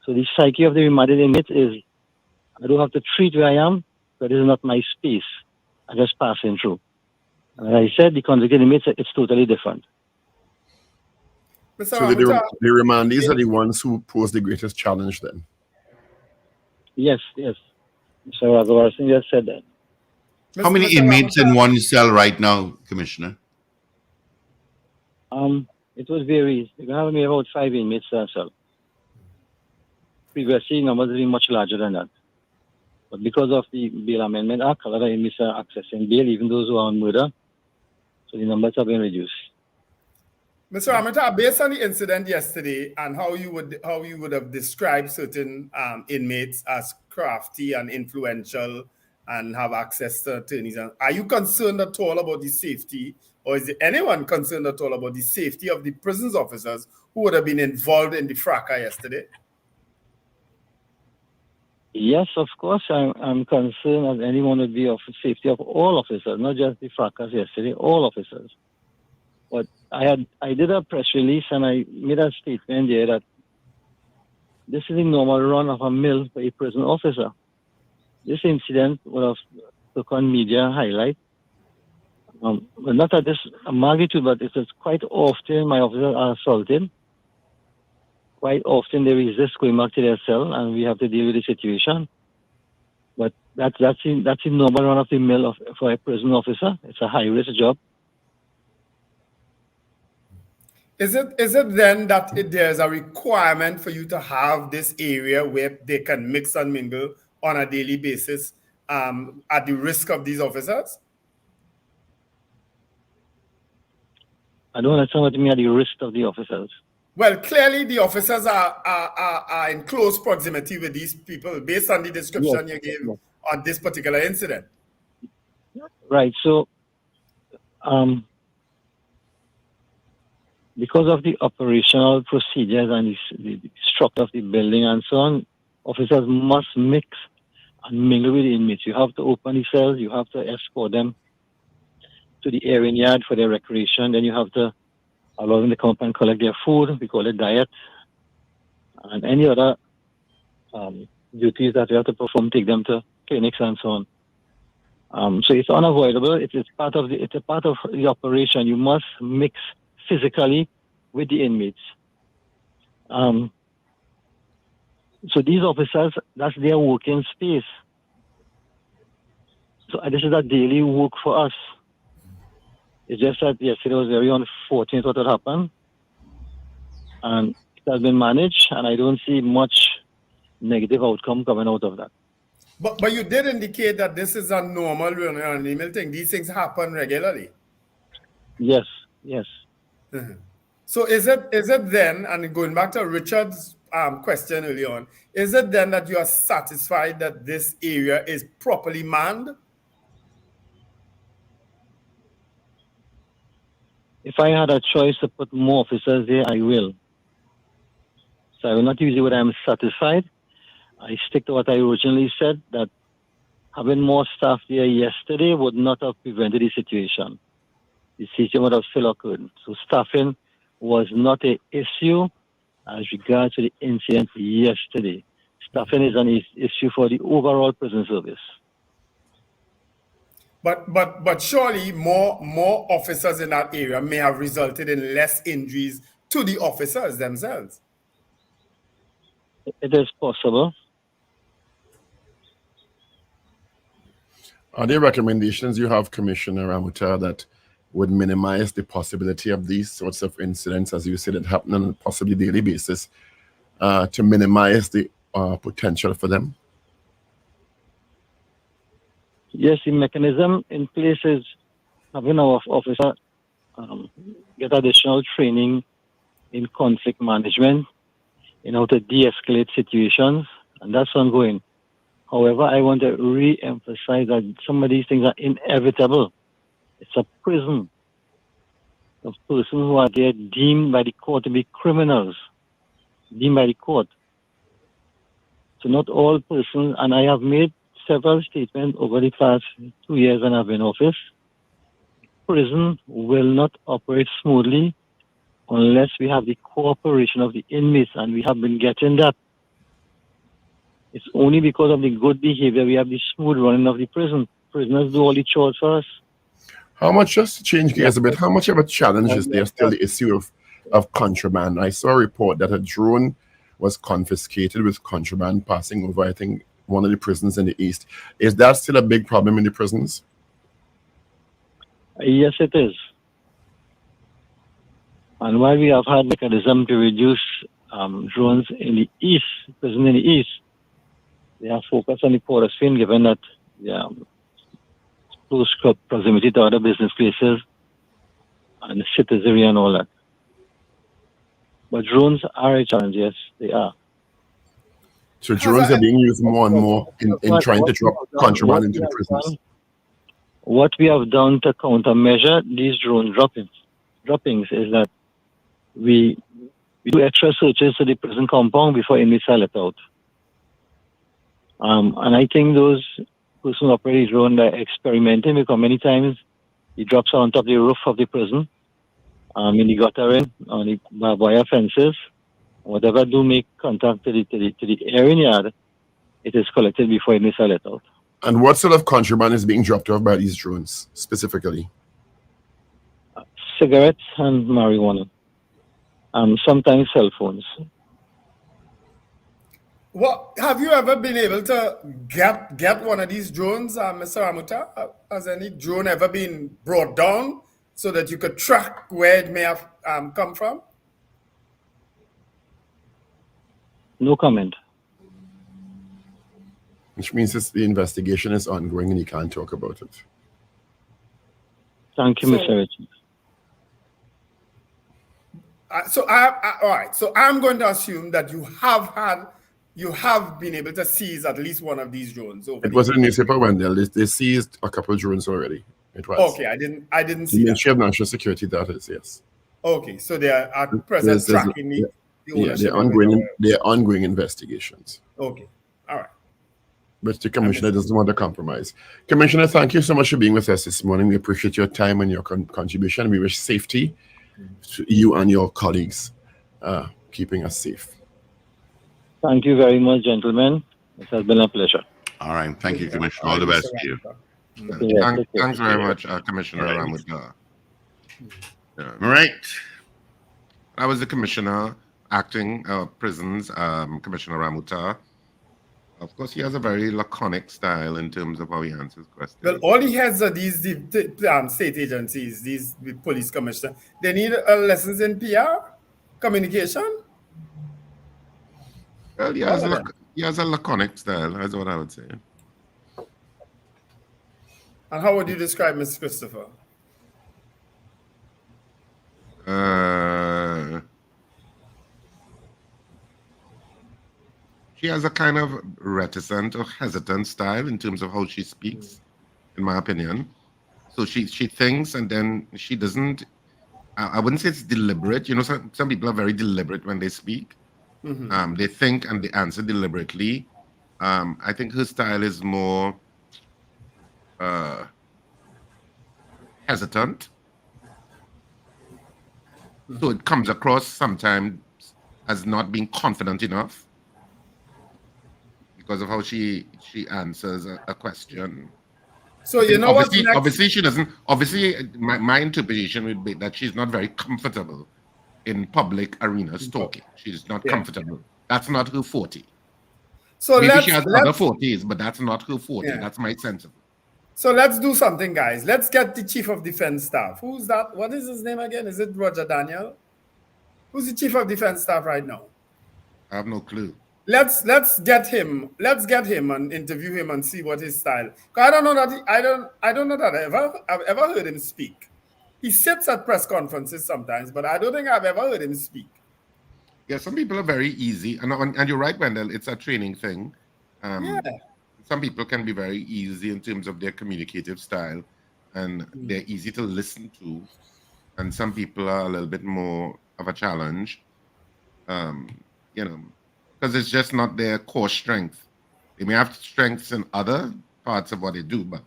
So the psyche of the remanded inmate is, I don't have to treat where I am, but this is not my space. I'm just passing through. And as I said, the convicted inmates, it's totally different. So the remandees are the ones who pose the greatest challenge then? Yes. Mr. Ragoobarsingh just said that. How many inmates in one cell right now, Commissioner? It was varied. You can have maybe about 5 inmates in a cell. Previously, numbers have been much larger than that. But because of the Bail Amendment Act, a lot of inmates are accessing bail, even those who are on murder. So the numbers have been reduced. Mr. Amita, based on the incident yesterday and how you would have described certain inmates as crafty and influential and have access to attorneys, are you concerned at all about the safety, or is there anyone concerned at all about the safety of the prisons officers who would have been involved in the fracas yesterday? Yes, of course, I'm concerned as anyone would be of the safety of all officers, not just the fracas yesterday, all officers. But I did a press release and I made a statement there that this is the normal run of a mill for a prison officer. This incident would have took on media highlight. But not at this magnitude, but it is quite often my officers are assaulted. Quite often they resist going back to their cell and we have to deal with the situation. But that's the normal run of the mill for a prison officer. It's a high-risk job. Is it then that there's a requirement for you to have this area where they can mix and mingle on a daily basis at the risk of these officers? I don't understand what you mean at the risk of the officers. Well, clearly the officers are in close proximity with these people based on the description you gave on this particular incident. Right. So, because of the operational procedures and the structure of the building and so on, officers must mix and mingle with the inmates. You have to open the cells, you have to escort them to the airing yard for their recreation, then you have to allow them to come up and collect their food, we call it diet, and any other duties that we have to perform, take them to clinics and so on. So it's unavoidable. It's a part of the operation. You must mix physically with the inmates. So these officers, that's their working space. So this is a daily work for us. It's just that yesterday was very unfortunate what had happened. And it has been managed, and I don't see much negative outcome coming out of that. But you did indicate that this is a normal run-of-the-mill thing. These things happen regularly. Yes. Mm-hmm. So is it then, and going back to Richard's question early on, is it then that you are satisfied that this area is properly manned? If I had a choice to put more officers there, I will. So I will not use the word I'm satisfied. I stick to what I originally said, that having more staff there yesterday would not have prevented the situation. The situation would have still occurred. So staffing was not an issue as regards to the incident yesterday. Staffing is an issue for the overall prison service. But surely more officers in that area may have resulted in less injuries to the officers themselves. It is possible. Are there recommendations you have, Commissioner Ramuta, that would minimize the possibility of these sorts of incidents, as you said, it happen on a possibly daily basis, to minimize the potential for them? Yes, the mechanism in place is having our officer get additional training in conflict management, in how to de-escalate situations, and that's ongoing. However, I want to re-emphasize that some of these things are inevitable. It's a prison of persons who are there deemed by the court to be criminals, deemed by the court. So not all persons, and I have made several statements over the past 2 years when I've been in office, prison will not operate smoothly unless we have the cooperation of the inmates, and we have been getting that. It's only because of the good behavior we have the smooth running of the prison. Prisoners do all the chores for us. How much, just to change gears a bit, how much of a challenge is there still the issue of contraband? I saw a report that a drone was confiscated with contraband passing over, I think, one of the prisons in the East. Is that still a big problem in the prisons? Yes, it is. And while we have had mechanism to reduce drones in the East, prison in the East, they have focused on the Port of Spain, given that close proximity to other business places and citizenry and all that. But drones are a challenge, yes, they are. So drones are being used more and more in trying to drop contraband into the prisons. What we have done to countermeasure these drone droppings is that we do extra searches to the prison compound before inmates are let out. And I think those persons who operate the drone are experimenting, because many times he drops on top of the roof of the prison, in the guttering, on the barbed wire fences, whatever do make contact to the airing yard, it is collected before inmates are let out. And what sort of contraband is being dropped off by these drones specifically? Cigarettes and marijuana. Sometimes cell phones. What have you ever been able to get one of these drones, Mr. Ramuta? Has any drone ever been brought down so that you could track where it may have come from? No comment. Which means the investigation is ongoing and you can't talk about it. Thank you, Mr. Richards. All right. So I'm going to assume that you have been able to seize at least one of these drones. It was in the newspaper, Wendell. They seized a couple of drones already. It was. Okay, I didn't see that. Ministry of National Security, that is, yes. Okay, so they are at present tracking the ownership. They're ongoing investigations. Okay, all right. But the Commissioner doesn't want to compromise. Commissioner, thank you so much for being with us this morning. We appreciate your time and your contribution. We wish safety to you and your colleagues, keeping us safe. Thank you very much, gentlemen. It has been a pleasure. All right. Thank you, Commissioner. All the best to you. Thanks very much, Commissioner Ramuta. All right. I was the Commissioner, acting prisons, Commissioner Ramuta. Of course, he has a very laconic style in terms of how he answers questions. Well, all he has are these state agencies, these police commissioners. They need lessons in PR, communication. Well, he has a laconic style, that's what I would say. And how would you describe Ms. Christopher? She has a kind of reticent or hesitant style in terms of how she speaks, in my opinion. So she thinks and then she doesn't. I wouldn't say it's deliberate. You know, some people are very deliberate when they speak. Mm-hmm. They think and they answer deliberately. I think her style is more hesitant. Mm-hmm. So it comes across sometimes as not being confident enough because of how she answers a question. So you know what? Obviously, she doesn't. Obviously, my interpretation would be that she's not very comfortable in public arenas talking. She's not comfortable. That's not her forte. So maybe she has other fortes, but that's not her forte. Yeah. That's my sense of it. So let's do something, guys. Let's get the Chief of Defense Staff. Who's that? What is his name again? Is it Roger Daniel? Who's the Chief of Defense Staff right now? I have no clue. Let's get him. Let's get him and interview him and see what his style. I don't know that I don't know that I've ever heard him speak. He sits at press conferences sometimes, but I don't think I've ever heard him speak. Yeah, some people are very easy, and you're right, Wendell. It's a training thing. Yeah. Some people can be very easy in terms of their communicative style, and they're easy to listen to. And some people are a little bit more of a challenge, you know, because it's just not their core strength. They may have strengths in other parts of what they do, but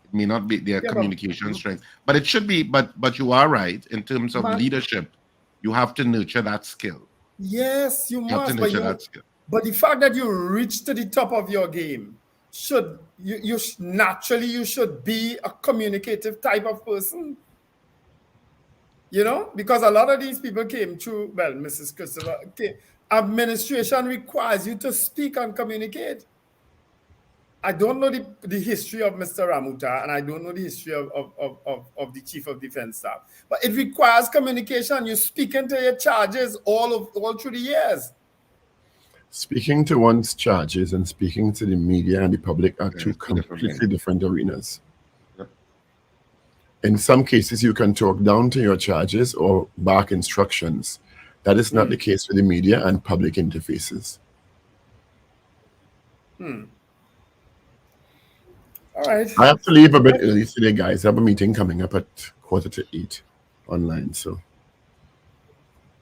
it may not be their communication strength. But it should be. But you are right in terms of leadership. You have to nurture that skill. Yes, you must. Have to nurture that skill. But the fact that you reach to the top of your game, naturally you should be a communicative type of person. You know, because a lot of these people came through, well, Mrs. Christopher, administration requires you to speak and communicate. I don't know the history of Mr. Ramuta, and I don't know the history of the Chief of Defense Staff. But it requires communication. You speak into your charges all through the years. Speaking to one's charges and speaking to the media and the public are two completely different arenas. In some cases, you can talk down to your charges or back instructions. That is not the case with the media and public interfaces. All right. I have to leave a bit early today, guys. I have a meeting coming up at 7:45 online. So,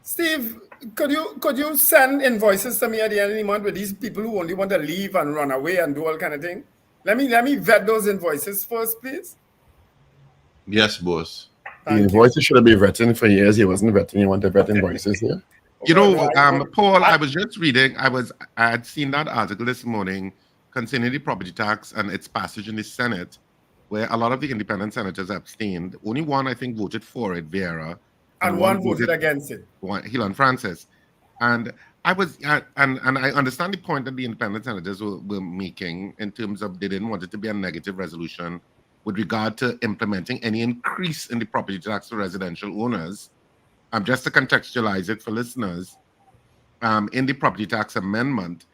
Steve, could you send invoices to me at the end of the month with these people who only want to leave and run away and do all kind of thing? Let me vet those invoices first, please. Yes, boss. The invoices should have been vetting for years. He wasn't vetting. You want to vet invoices here? You know, Paul, I was just reading. I had seen that article this morning concerning the property tax and its passage in the Senate, where a lot of the independent senators abstained. Only one, I think, voted for it, Vieira, and one voted against it. Hilan Francis. And I understand the point that the independent senators were making in terms of they didn't want it to be a negative resolution with regard to implementing any increase in the property tax for residential owners. Just to contextualize it for listeners, in the property tax amendment,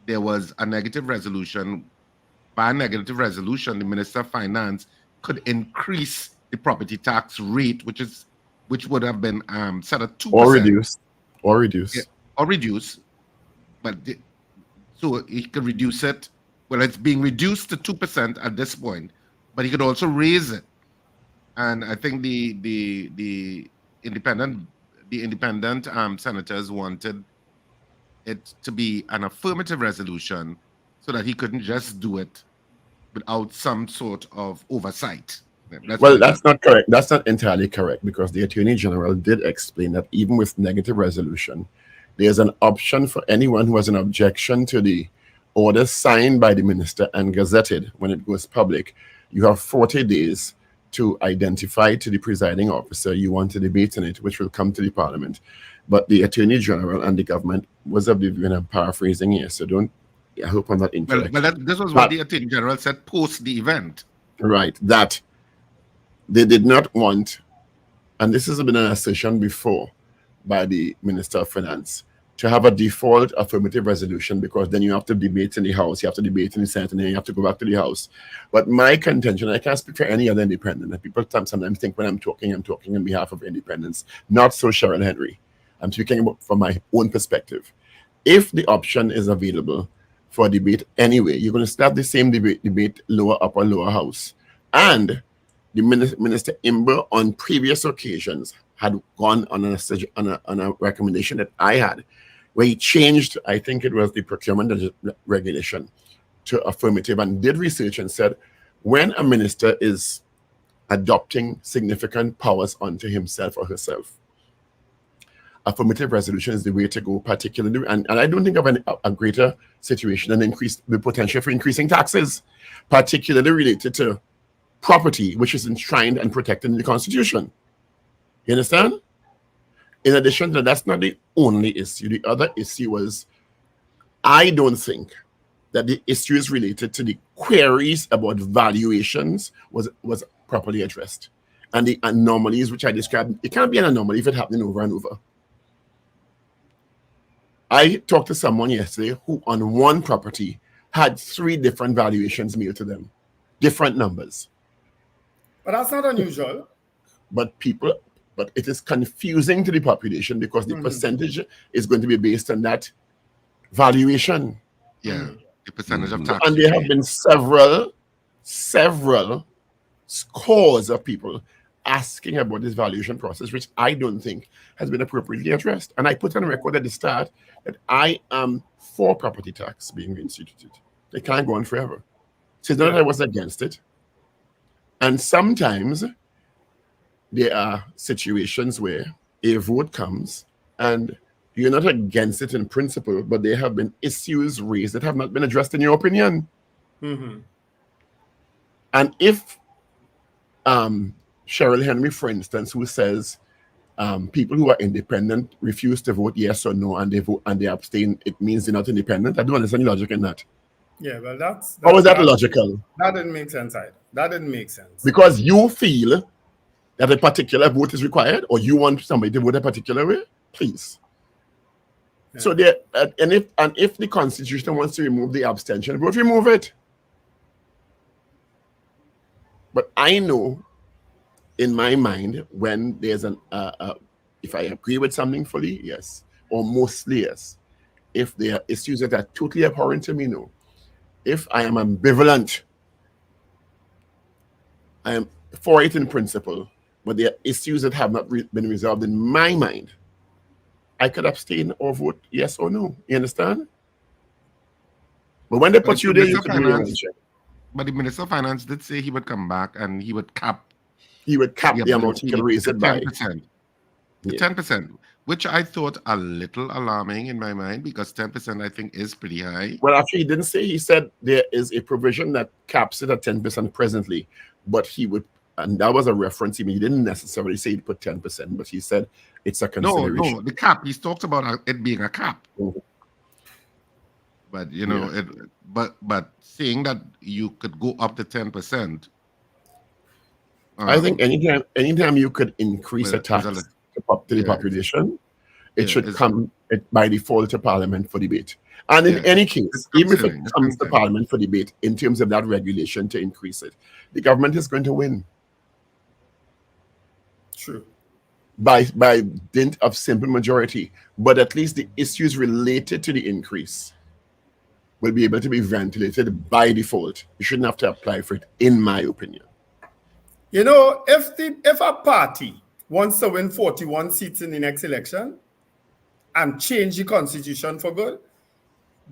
there was a negative resolution. By a negative resolution, the Minister of Finance could increase the property tax rate, which would have been set at 2%. Or reduce. Yeah, or reduce. But so he could reduce it. Well, it's being reduced to 2% at this point, but he could also raise it. And I think the independent senators wanted it to be an affirmative resolution so that he couldn't just do it without some sort of oversight. That's not correct. That's not entirely correct, because the Attorney General did explain that even with negative resolution, there's an option for anyone who has an objection to the order signed by the minister and gazetted when it goes public. You have 40 days to identify to the presiding officer you want to debate on it, which will come to the parliament. But the Attorney General and the government was of the view, and I'm paraphrasing here, so I hope I'm not incorrect. Well, this was what the Attorney General said post the event. Right, that they did not want, and this has been an assertion before by the Minister of Finance, to have a default affirmative resolution, because then you have to debate in the House, you have to debate in the Senate, and then you have to go back to the House. But my contention, I can't speak for any other independent, and people sometimes think when I'm talking on behalf of independents. Not so, Cheryl Henry. I'm speaking from my own perspective. If the option is available for debate anyway, you're going to start the same debate lower upper lower house. And the Minister Imber on previous occasions had gone on a recommendation that I had, where he changed, I think it was the procurement regulation, to affirmative, and did research and said, when a minister is adopting significant powers onto himself or herself, affirmative resolution is the way to go, particularly, and I don't think of a greater situation than the potential for increasing taxes, particularly related to property, which is enshrined and protected in the Constitution. You understand? In addition to that, that's not the only issue. The other issue was, I don't think that the issues related to the queries about valuations was properly addressed. And the anomalies which I described, it can't be an anomaly if it's happening over and over. I talked to someone yesterday who on one property had 3 different valuations mailed to them, different numbers. But that's not unusual. But it is confusing to the population because the percentage is going to be based on that valuation. Yeah, the percentage of tax. And there have been several scores of people asking about this valuation process, which I don't think has been appropriately addressed. And I put on record at the start that I am for property tax being instituted. They can't go on forever. So it's not that I was against it. And sometimes there are situations where a vote comes and you're not against it in principle, but there have been issues raised that have not been addressed in your opinion. And if Cheryl Henry, for instance, who says people who are independent refuse to vote yes or no and they vote and they abstain, it means they're not independent. I don't understand the logic in that. Yeah, well, that's how is that logical? That didn't make sense either. That didn't make sense. Because you feel that a particular vote is required, or you want somebody to vote a particular way, please. Yeah. So there, and if the Constitution wants to remove the abstention vote, remove it. But I know, in my mind, when there's if I agree with something fully, yes, or mostly yes. If there are issues that are totally abhorrent to me, no. If I am ambivalent, I am for it in principle, but there are issues that have not been resolved in my mind, I could abstain or vote yes or no. You understand? But when they put you there, you can rearrange it. But the Minister of Finance did say he would come back and he would cap. He would cap the amount he can raise it by 10%. 10%, which I thought a little alarming in my mind because 10% I think is pretty high. Well, actually, he didn't say. He said there is a provision that caps it at 10% presently, but he would, and that was a reference. He didn't necessarily say he'd put 10%, but he said it's a consideration. No, the cap. He's talked about it being a cap. But you know, but saying that you could go up to 10%. I think anytime you could increase a tax to the population, it should come by default to Parliament for debate. And in any case, even if it comes to Parliament for debate, in terms of that regulation to increase it, the government is going to win. True. By dint of simple majority. But at least the issues related to the increase will be able to be ventilated by default. You shouldn't have to apply for it, in my opinion. You know, if a party wants to win 41 seats in the next election and change the constitution for good,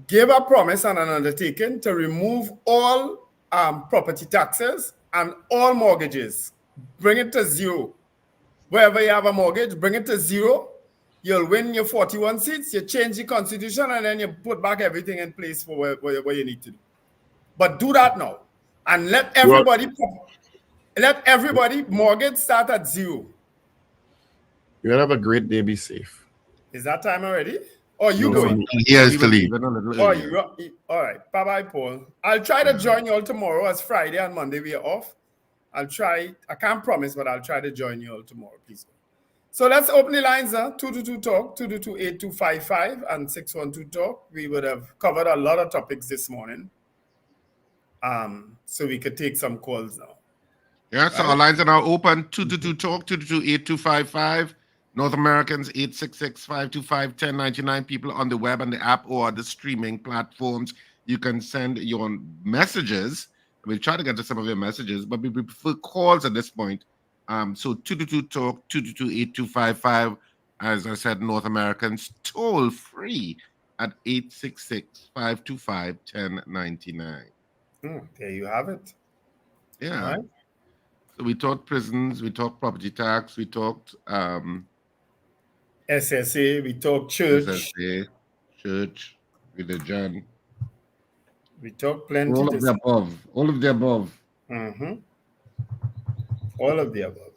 give a promise and an undertaking to remove all property taxes and all mortgages. Bring it to zero. Wherever you have a mortgage, bring it to zero. You'll win your 41 seats, you change the constitution, and then you put back everything in place for where you need to do. But do that now. And let everybody mortgage start at zero. You'll have a great day. Be safe. Is that time already? Or you going? He has to leave. All right. Bye-bye, Paul. I'll try to join you all tomorrow as Friday and Monday we are off. I'll try. I can't promise, but I'll try to join you all tomorrow, please. So let's open the lines, 222-TALK, 222-8255 and 612-TALK. We would have covered a lot of topics this morning. So we could take some calls now. Yeah, so our lines are now open, 222-TALK, 222-8255. North Americans, 866-525-1099. People on the web and the app or the streaming platforms, you can send your messages. We'll try to get to some of your messages, but we prefer calls at this point. So 222-TALK, 222-8255. As I said, North Americans, toll free at 866-525-1099. There you have it. Yeah. Right. So we talked prisons, we talked property tax, we talked SSA, we talked church. SSA, church, religion. We talked plenty. All of the above. All of the above. Mm-hmm. All of the above.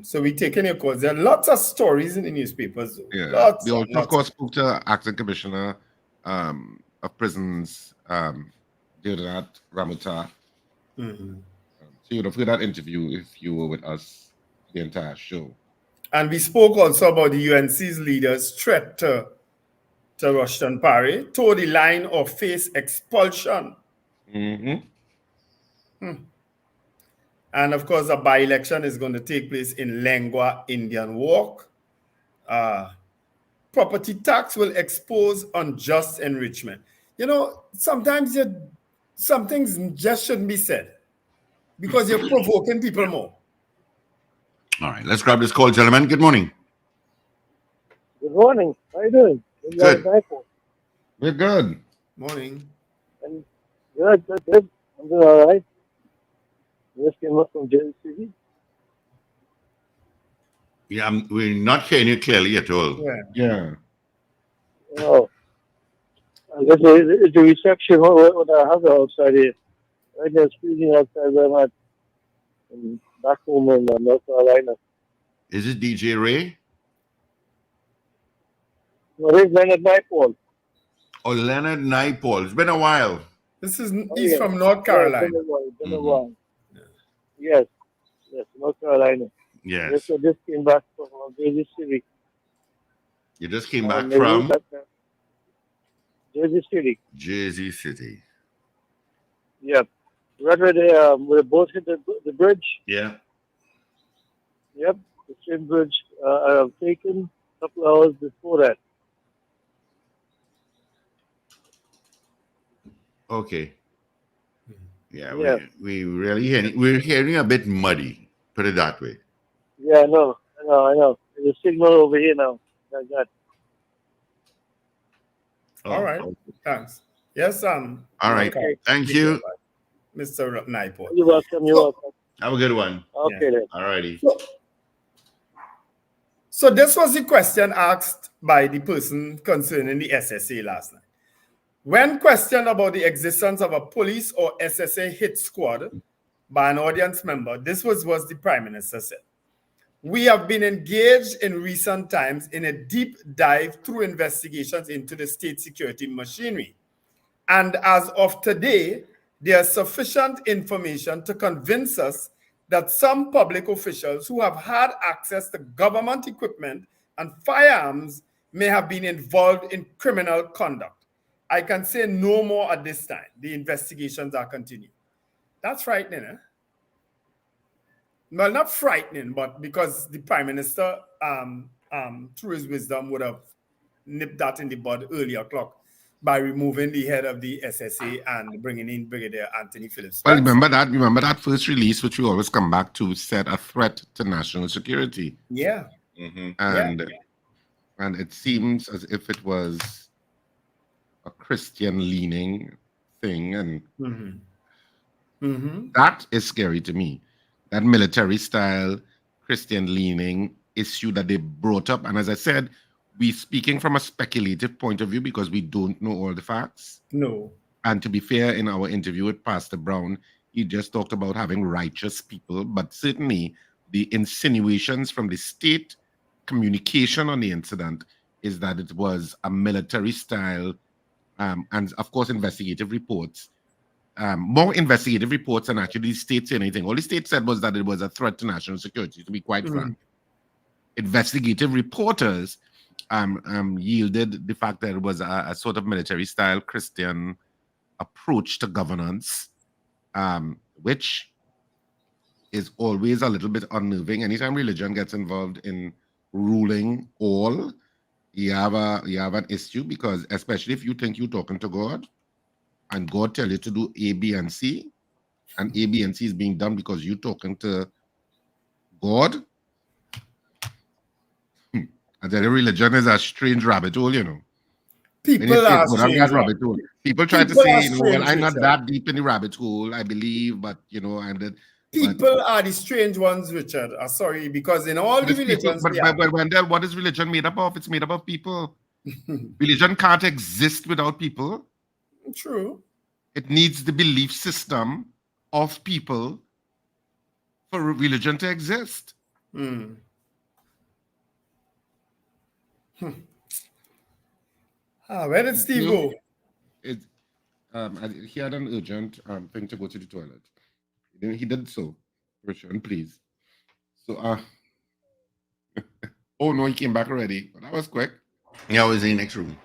So we taking your calls. There are lots of stories in the newspapers. Though. Yeah. We also, of course, spoke to Acting Commissioner of Prisons, Deodat Ramata. Mm-hmm. So you'd have heard that interview if you were with us the entire show. And we spoke also about the UNC's leaders' threat to Rushton Parry, toe the line or face expulsion. Mm-hmm. And of course, a by-election is going to take place in Lengua Indian Walk. Property tax will expose unjust enrichment. You know, sometimes some things just shouldn't be said because you're provoking people more. All right, let's grab this call, gentlemen. Good morning. Good morning. How are you doing? Good. We're good. Morning. And good. I'm doing all right. Just came up from Jersey City. Yeah, we're not hearing you clearly at all. Yeah. Oh. I guess it's the reception what I have outside here. Right now, it's freezing outside where I'm at. And back home in North Carolina. Is it DJ Ray? Well, there's Leonard Naipaul. Oh, Leonard Naipaul. It's been a while. He's from North Carolina. It's been a while. Yes, North Carolina. Yes. I just came back from Jersey City. You just came back from? Jersey City. Jersey City. Yep. Right where the boat hit the bridge. Yeah. Yep. The train bridge I've taken a couple hours before that. Okay. Yeah, we're hearing a bit muddy. Put it that way. Yeah, I know. There's a signal over here now. Like that. All right. Thanks. Yes, All right. Thank you. Mr. Naipaul. You're welcome. Have a good one. Okay then. All righty. So this was the question asked by the person concerning the SSA last night. When questioned about the existence of a police or SSA hit squad by an audience member, this was what the Prime Minister said. We have been engaged in recent times in a deep dive through investigations into the state security machinery. And as of today, there's sufficient information to convince us that some public officials who have had access to government equipment and firearms may have been involved in criminal conduct. I can say no more at this time. The investigations are continuing. That's frightening, eh? Well, not frightening, but because the Prime Minister, through his wisdom, would have nipped that in the bud earlier clock by removing the head of the SSA and bringing in Brigadier Anthony Phillips. Well, remember that first release, which we always come back to, said a threat to national security. Yeah. Mm-hmm. And it seems as if it was a Christian-leaning thing, and that is scary to me. That military-style, Christian-leaning issue that they brought up, and as I said, we're speaking from a speculative point of view because we don't know all the facts. No. And to be fair, in our interview with Pastor Brown, he just talked about having righteous people, but certainly the insinuations from the state communication on the incident is that it was a military-style. And of course, investigative reports, more investigative reports than actually the state said anything. All the state said was that it was a threat to national security, to be quite frank. Investigative reporters yielded the fact that it was a sort of military-style Christian approach to governance, which is always a little bit unnerving. Anytime religion gets involved in ruling all, you have an issue, because especially if you think you're talking to God and God tell you to do A, B, and C, and A, B, and C is being done because you're talking to God. I tell you, religion is a strange rabbit hole, you know. People are strange. Rabbit hole. People try to say, well, I'm not that deep in the rabbit hole, I believe, but, people are the strange ones, Richard. Sorry, because in all the religions... But Wendell, what is religion made up of? It's made up of people. Religion can't exist without people. True. It needs the belief system of people for religion to exist. Where did Steve go? He had an urgent thing to go to the toilet. He did so. Richard, please. So, oh no, he came back already. But that was quick. Yeah, I was in the next room.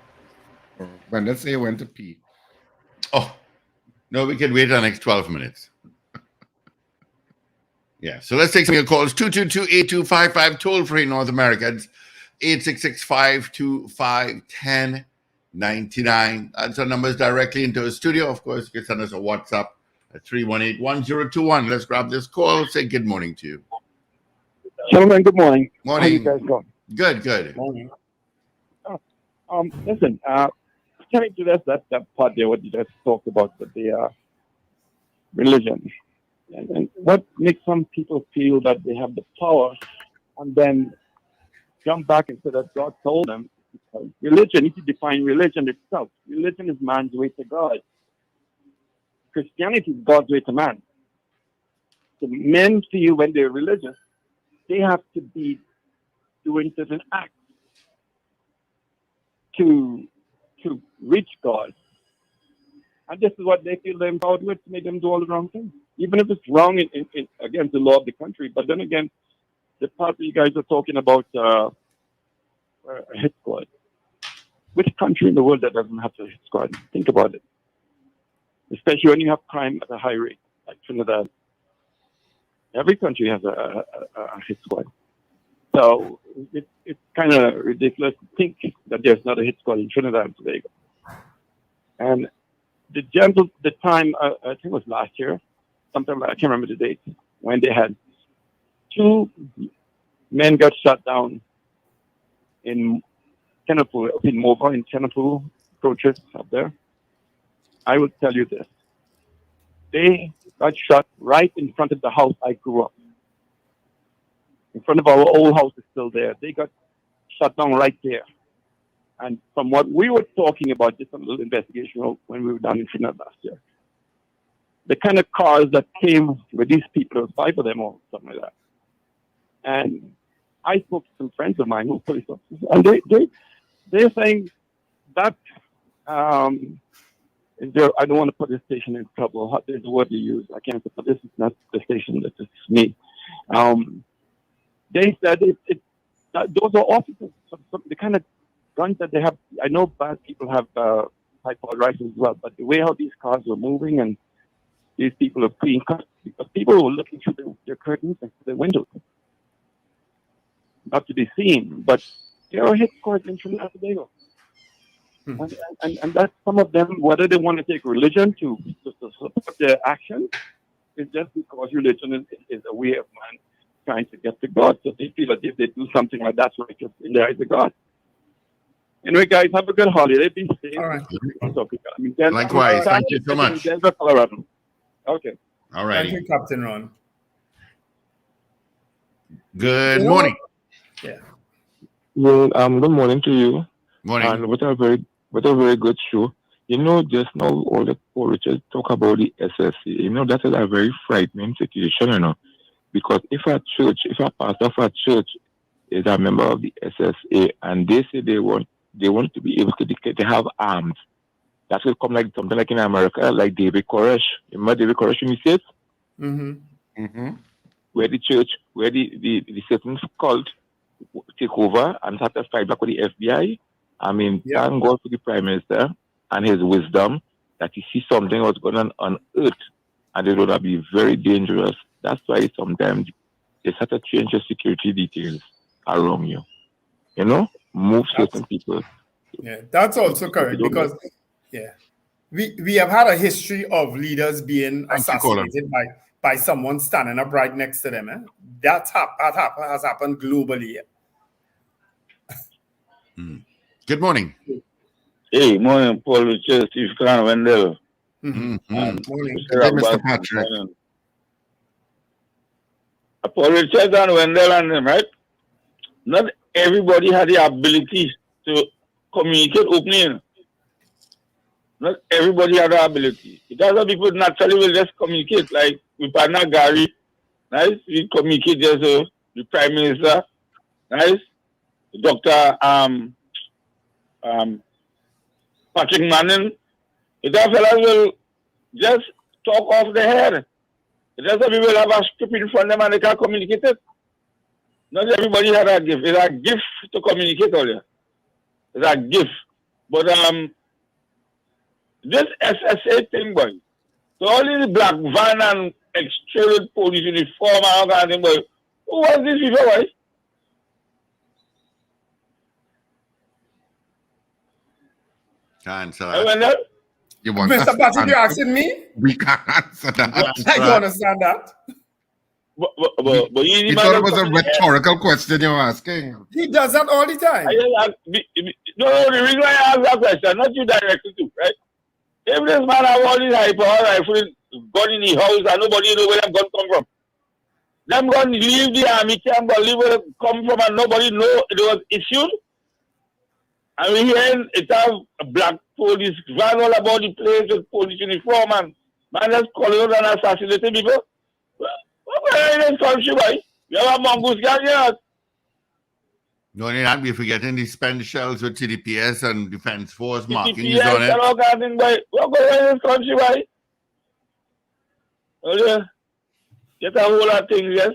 When let's say he went to pee. Oh, no, we can wait the next 12 minutes. Yeah, so let's take some of your calls. 222-8255, toll free North America. It's 866-525-1099. That's our numbers directly into the studio. Of course, you can send us a WhatsApp at 318-1021. Let's grab this call. Say good morning to you. Gentlemen, good morning. Morning. How you guys going? Good. Morning. Listen, coming to that part there, what you just talked about with the religion, and what makes some people feel that they have the power, and then jump back and say that God told them. Because religion, if you define religion itself, religion is man's way to God. Christianity is God's way to man. So men feel when they're religious, they have to be doing certain acts to reach God. And this is what they feel they're empowered with, to make them do all the wrong things. Even if it's wrong in against the law of the country. But then again, the part that you guys are talking about a hit squad. Which country in the world that doesn't have a hit squad? Think about it. Especially when you have crime at a high rate, like Trinidad. Every country has a hit squad. So it's kind of ridiculous to think that there's not a hit squad in Trinidad and Tobago. And the time, I think it was last year, sometime, I can't remember the date, when they had 2 men got shot down in Tenapu, in Mova, in Tenapu, protests up there. I will tell you this. They got shot right in front of the house I grew up. In front of our old house is still there. They got shut down right there. And from what we were talking about, just a little investigation when we were down in Trinidad last year, the kind of cars that came with these people, 5 of them or something like that. And I spoke to some friends of mine who are police officers, and they're saying that is there, I don't want to put this station in trouble. There's a word you use. I can't say, but this is not the station. This is me. They said those are officers. The kind of guns that they have. I know bad people have high-powered rifles as well, but the way how these cars were moving and these people are being cut because people were looking through their curtains and through their windows, not to be seen. But there are hit squads in Trinidad and Tobago. And that's some of them, whether they want to take religion to support their action, is just because religion is a way of man trying to get to God. So they feel that if they do something like that, righteous in the eyes of God. Anyway, guys, have a good holiday. Be safe. All right. Likewise. Thank you so much. Denver, Colorado. Okay. All right. Thank you, Captain Ron. Good morning. Yeah. Well, good morning to you. Morning. And what a very good show. You know, just now all the Paul Richard talk about the SSA. You know, that is a very frightening situation, you know. Because if a pastor of a church is a member of the SSA and they say they want to be able to have arms, that will come like something like in America, like David Koresh. Remember David Koresh in the States? Mm-hmm. Mm-hmm. Where the church, where the certain cult take over and start to fight back with the FBI. I mean, thank God for the Prime Minister and his wisdom that he sees something was going on earth and it's going to be very dangerous. That's why sometimes they start to change your security details around you. You know, move certain people. Yeah, that's also correct because, we have had a history of leaders being assassinated by someone standing up right next to them. That has happened globally. Good morning. Hey, morning, Paul Richard, Steve Khan, Wendell. Morning. Good day, Mr. Patrick. Paul Richard and Wendell and them, right? Not everybody had the ability to communicate openly. Not everybody had the ability. It other people naturally will just communicate, like with partner Gary, nice. We communicate just the Prime Minister, nice. Dr. Patrick Manning, The fellas will just talk off the head. Just some people have a script in front of them and they can communicate it. Not everybody has a gift. It's a gift to communicate all that. It's a gift. But this SSA thing, boy. So all these black van and extreme police uniform and all that thing, boy. Who was this before, boy? Can't answer that. You want Mr. Patrick, you're asking me? We can't answer that. I don't understand that. But you thought it was a rhetorical question you were asking. He does that all the time. No, the reason why I asked that question, not you directly too, right? If this man have all these hyper rifle gun in the house and nobody know where them gun come from. Them gun leave the army camp but leave where it come from and nobody know it was issued. And we hearing it have a black police van all about the place with police uniform and man just calling out and assassinating people. What are you in country, boy? You have a mongoose gang here. No, you're not. We're forgetting the spent shells with TDPS and Defense Force markings TDPS on it. and all that thing, boy. What going on in this country, boy? Oh, yeah. Get a whole lot of things, yes?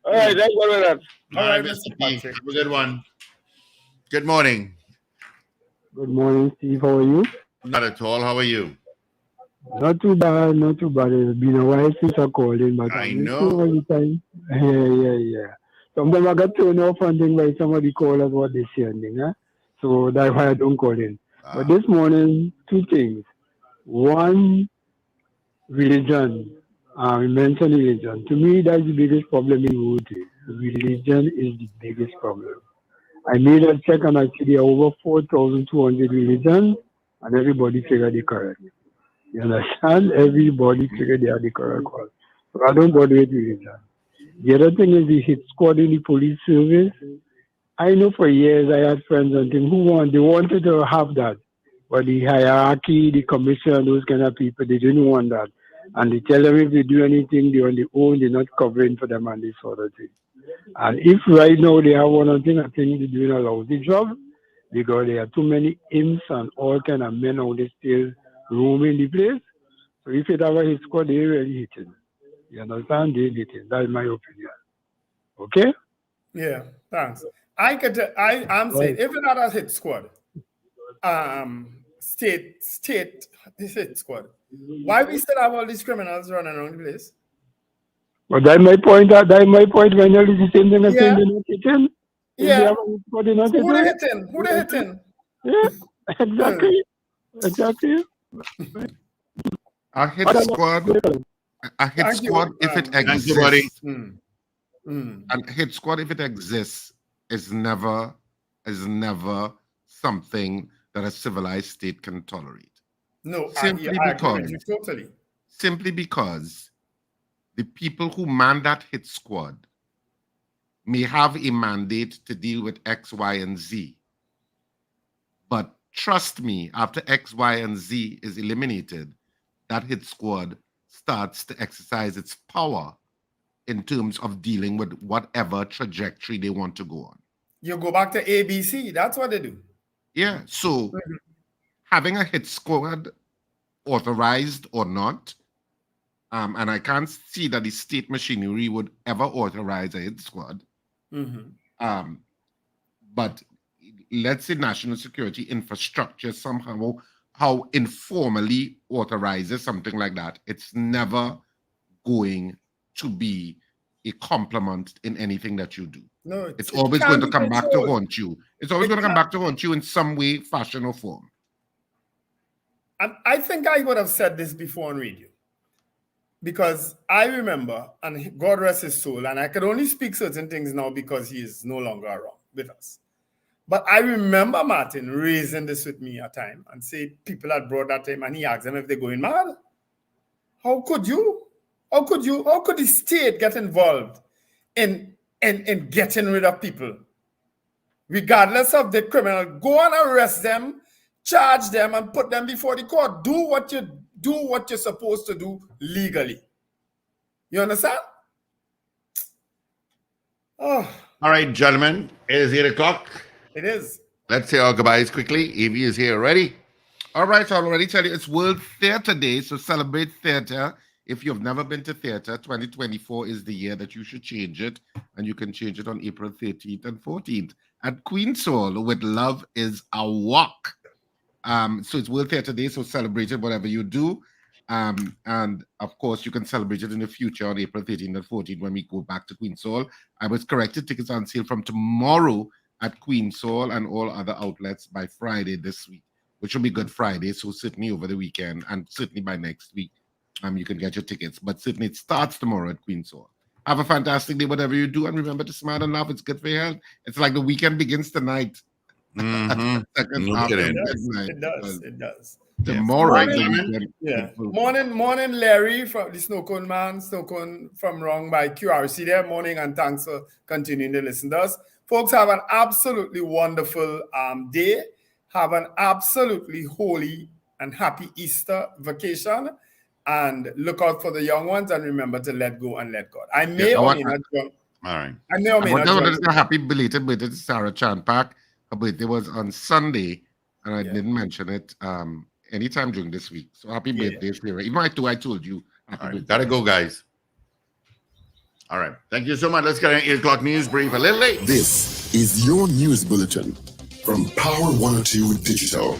All right, let's go with that. All right, Mr. Patrick. Have a good one. Good morning. Good morning, Steve. How are you? Not at all. How are you? Not too bad, not too bad. It's been a while since I called in, but I I'm know. still all the time. Yeah. Sometimes I got turned off and things like somebody call us what they say and things, huh? So that's why I don't call in. But this morning, two things. One, religion. We mentioned religion. To me, that's the biggest problem in Wood. Religion is the biggest problem. I made a check and I see there are over 4,200 religions and everybody figured it correct. You understand? Everybody figured they are the correct one. So I don't bother with religion. The other thing is the hit squad in the police service. I know for years I had friends and things they wanted to have that. But the hierarchy, the commission, those kind of people, they didn't want that. And they tell them if they do anything, they're on their own, they're not covering for them and this sort of thing. And if right now they have one thing, I think they're doing a lousy job because there are too many imps and all kind of men out there still roaming the place. So if it ever hit squad, they're really hitting. You understand? They're hitting. That's my opinion. Okay? Yeah, thanks. I'm saying if it had a hit squad, state hit squad, why we still have all these criminals running around the place? But that's my point. That's my point. When you're the same thing as saying they're not hitting. Yeah. Who they hitting? Who they hitting? Yeah, exactly. A hit squad, if it exists, a hit squad, if it exists, is never something that a civilized state can tolerate. No, I agree with you totally. Simply because the people who man that hit squad may have a mandate to deal with X, Y, and Z. But trust me, after X, Y, and Z is eliminated, that hit squad starts to exercise its power in terms of dealing with whatever trajectory they want to go on. You go back to ABC, that's what they do. Yeah, so having a hit squad, authorized or not, and I can't see that the state machinery would ever authorize a hit squad. But let's say national security infrastructure somehow how informally authorizes something like that. It's never going to be a compliment in anything that you do. No, it's always going to come back to haunt you. It's always going to come back to haunt you in some way, fashion, or form. And I think I would have said this before on radio. Because I remember, and God rest his soul, and I can only speak certain things now because he is no longer around with us. But I remember Martin raising this with me at time and say people had brought that time and he asked them if they're going mad. How could you? How could the state get involved in getting rid of people? Regardless of the criminal, go and arrest them, charge them, and put them before the court. Do what you're supposed to do legally. You understand? Oh. All right, gentlemen, it is 8 o'clock. It is. Let's say our goodbyes quickly. Evie is here already. All right, so I'll already tell you it's World Theatre Day, so celebrate theatre. If you've never been to theatre, 2024 is the year that you should change it, and you can change it on April 13th and 14th at Queen's Hall with Love is a Walk. So it's World Theatre Day, so celebrate it, whatever you do. And of course, you can celebrate it in the future on April 13th and 14th when we go back to Queen's Hall. I was corrected, tickets are on sale from tomorrow at Queen's Hall and all other outlets by Friday this week, which will be Good Friday. So certainly over the weekend and certainly by next week, you can get your tickets. But certainly it starts tomorrow at Queen's Hall. Have a fantastic day, whatever you do, and remember to smile and laugh. It's good for your health. It's like the weekend begins tonight. Mm-hmm. It does. Tomorrow. Morning, Larry from the Snow Cone Man, Snow Cone from Wrong by QRC there. Morning, and thanks for continuing to listen to us. Folks, have an absolutely wonderful day. Have an absolutely holy and happy Easter vacation. And look out for the young ones, and remember to let go and let God. I may or may not join. All right. I may or may not join. A happy belated birthday to Sarah Chanpak. Her birthday was on Sunday, and I didn't mention it anytime during this week. So happy birthday, Sarah. Even I told you. Happy birthday. Gotta go, guys. All right. Thank you so much. Let's get an 8 o'clock news brief a little late. This is your news bulletin from Power 102 Digital.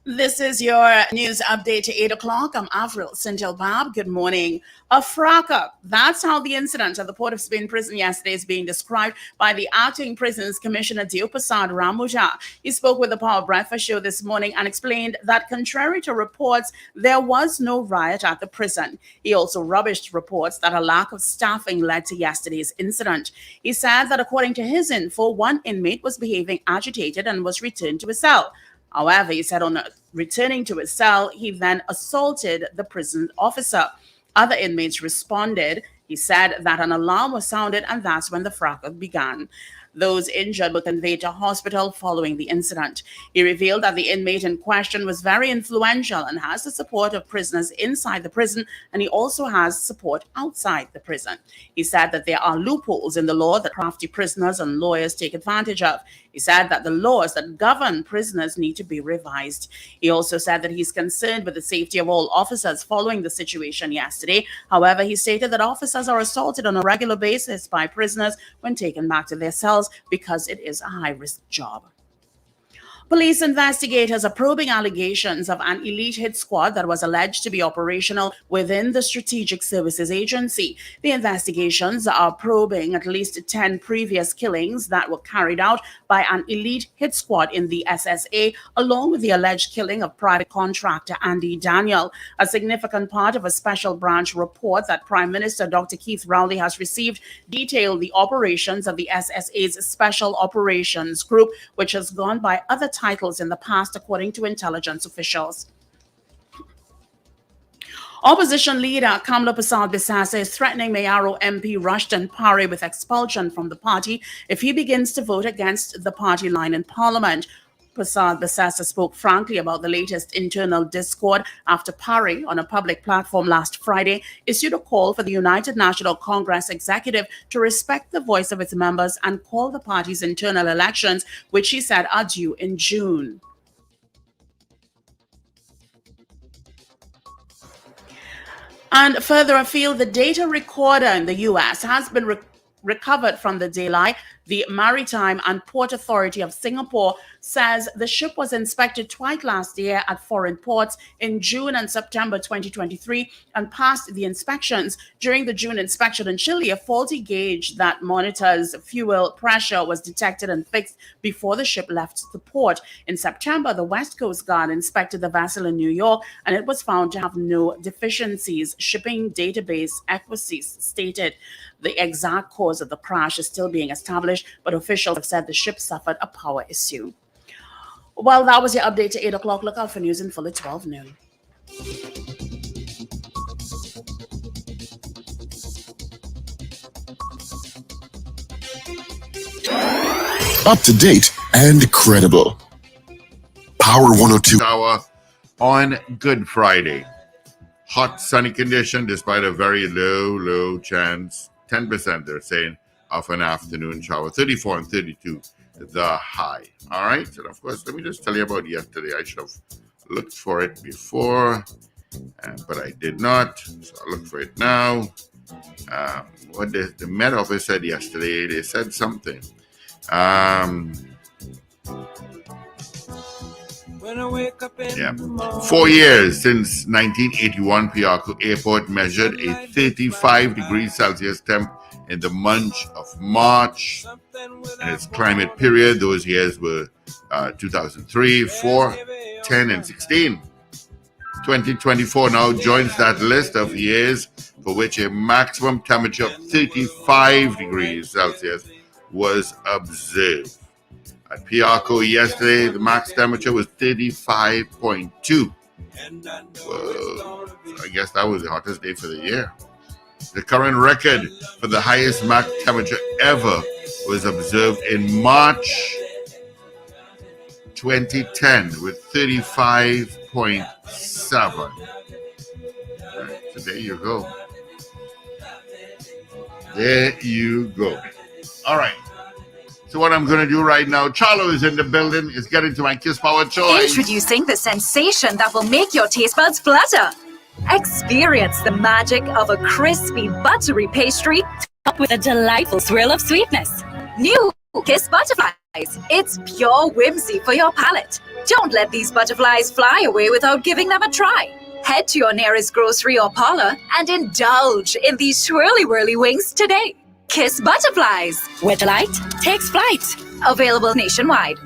This is your news update to 8 o'clock. I'm Avril Sintel-Bab. Good morning. A fracas. That's how the incident at the Port of Spain prison yesterday is being described by the acting prisons commissioner Deopasad Ramuja. He spoke with the Power Breakfast show this morning and explained that contrary to reports, there was no riot at the prison. He also rubbished reports that a lack of staffing led to yesterday's incident. He said that according to his info, one inmate was behaving agitated and was returned to his cell. However, he said on returning to his cell, he then assaulted the prison officer. Other inmates responded. He said that an alarm was sounded, and that's when the fracas began. Those injured were conveyed to hospital following the incident. He revealed that the inmate in question was very influential and has the support of prisoners inside the prison, and he also has support outside the prison. He said that there are loopholes in the law that crafty prisoners and lawyers take advantage of. He said that the laws that govern prisoners need to be revised. He also said that he's concerned with the safety of all officers following the situation yesterday. However, he stated that officers are assaulted on a regular basis by prisoners when taken back to their cells because it is a high-risk job. Police investigators are probing allegations of an elite hit squad that was alleged to be operational within the Strategic Services Agency. The investigations are probing at least 10 previous killings that were carried out by an elite hit squad in the SSA, along with the alleged killing of private contractor Andy Daniel. A significant part of a special branch report that Prime Minister Dr. Keith Rowley has received detailed the operations of the SSA's Special Operations Group, which has gone by other titles in the past, according to intelligence officials. Opposition leader Kamla Persad-Bissassa is threatening Mayaro MP Rushton Pare with expulsion from the party if he begins to vote against the party line in Parliament. Persad-Bissassa spoke frankly about the latest internal discord after Pare, on a public platform last Friday, issued a call for the United National Congress executive to respect the voice of its members and call the party's internal elections, which he said are due in June. And further afield, the data recorder in the U.S. has been recovered from the Delhi. The Maritime and Port Authority of Singapore says the ship was inspected twice last year at foreign ports in June and September 2023 and passed the inspections. During the June inspection in Chile, a faulty gauge that monitors fuel pressure was detected and fixed before the ship left the port. In September, the West Coast Guard inspected the vessel in New York, and it was found to have no deficiencies, shipping database accuracy stated. The exact cause of the crash is still being established, but officials have said the ship suffered a power issue. Well, that was your update to 8 o'clock. Look out for news in full at 12 noon. Up to date and credible. Power 102. Hour on Good Friday. Hot, sunny condition despite a very low chance. 10% they're saying of an afternoon shower. 34 and 32 the high. All right. And of course, let me just tell you about yesterday. I should have looked for it before, but I did not. So I'll look for it now. What the Met Office said yesterday, they said something. Yeah. 4 years since 1981, Piarco Airport measured a 35 degrees Celsius temp in the month of March. And its climate period, those years were 2003, 4, 10, and 16. 2024 now joins that list of years for which a maximum temperature of 35 degrees Celsius was observed. At Piarco yesterday, the max temperature was 35.2. Well, I guess that was the hottest day for the year. The current record for the highest max temperature ever was observed in March 2010 with 35.7. Right, so there you go. There you go. All right. So what I'm going to do right now, Charlo is in the building. Is getting to my Kiss Power choice. Introducing the sensation that will make your taste buds flutter. Experience the magic of a crispy, buttery pastry topped with a delightful swirl of sweetness. New Kiss Butterflies. It's pure whimsy for your palate. Don't let these butterflies fly away without giving them a try. Head to your nearest grocery or parlor and indulge in these swirly-whirly wings today. Kiss Butterflies, where delight takes flight. Available nationwide.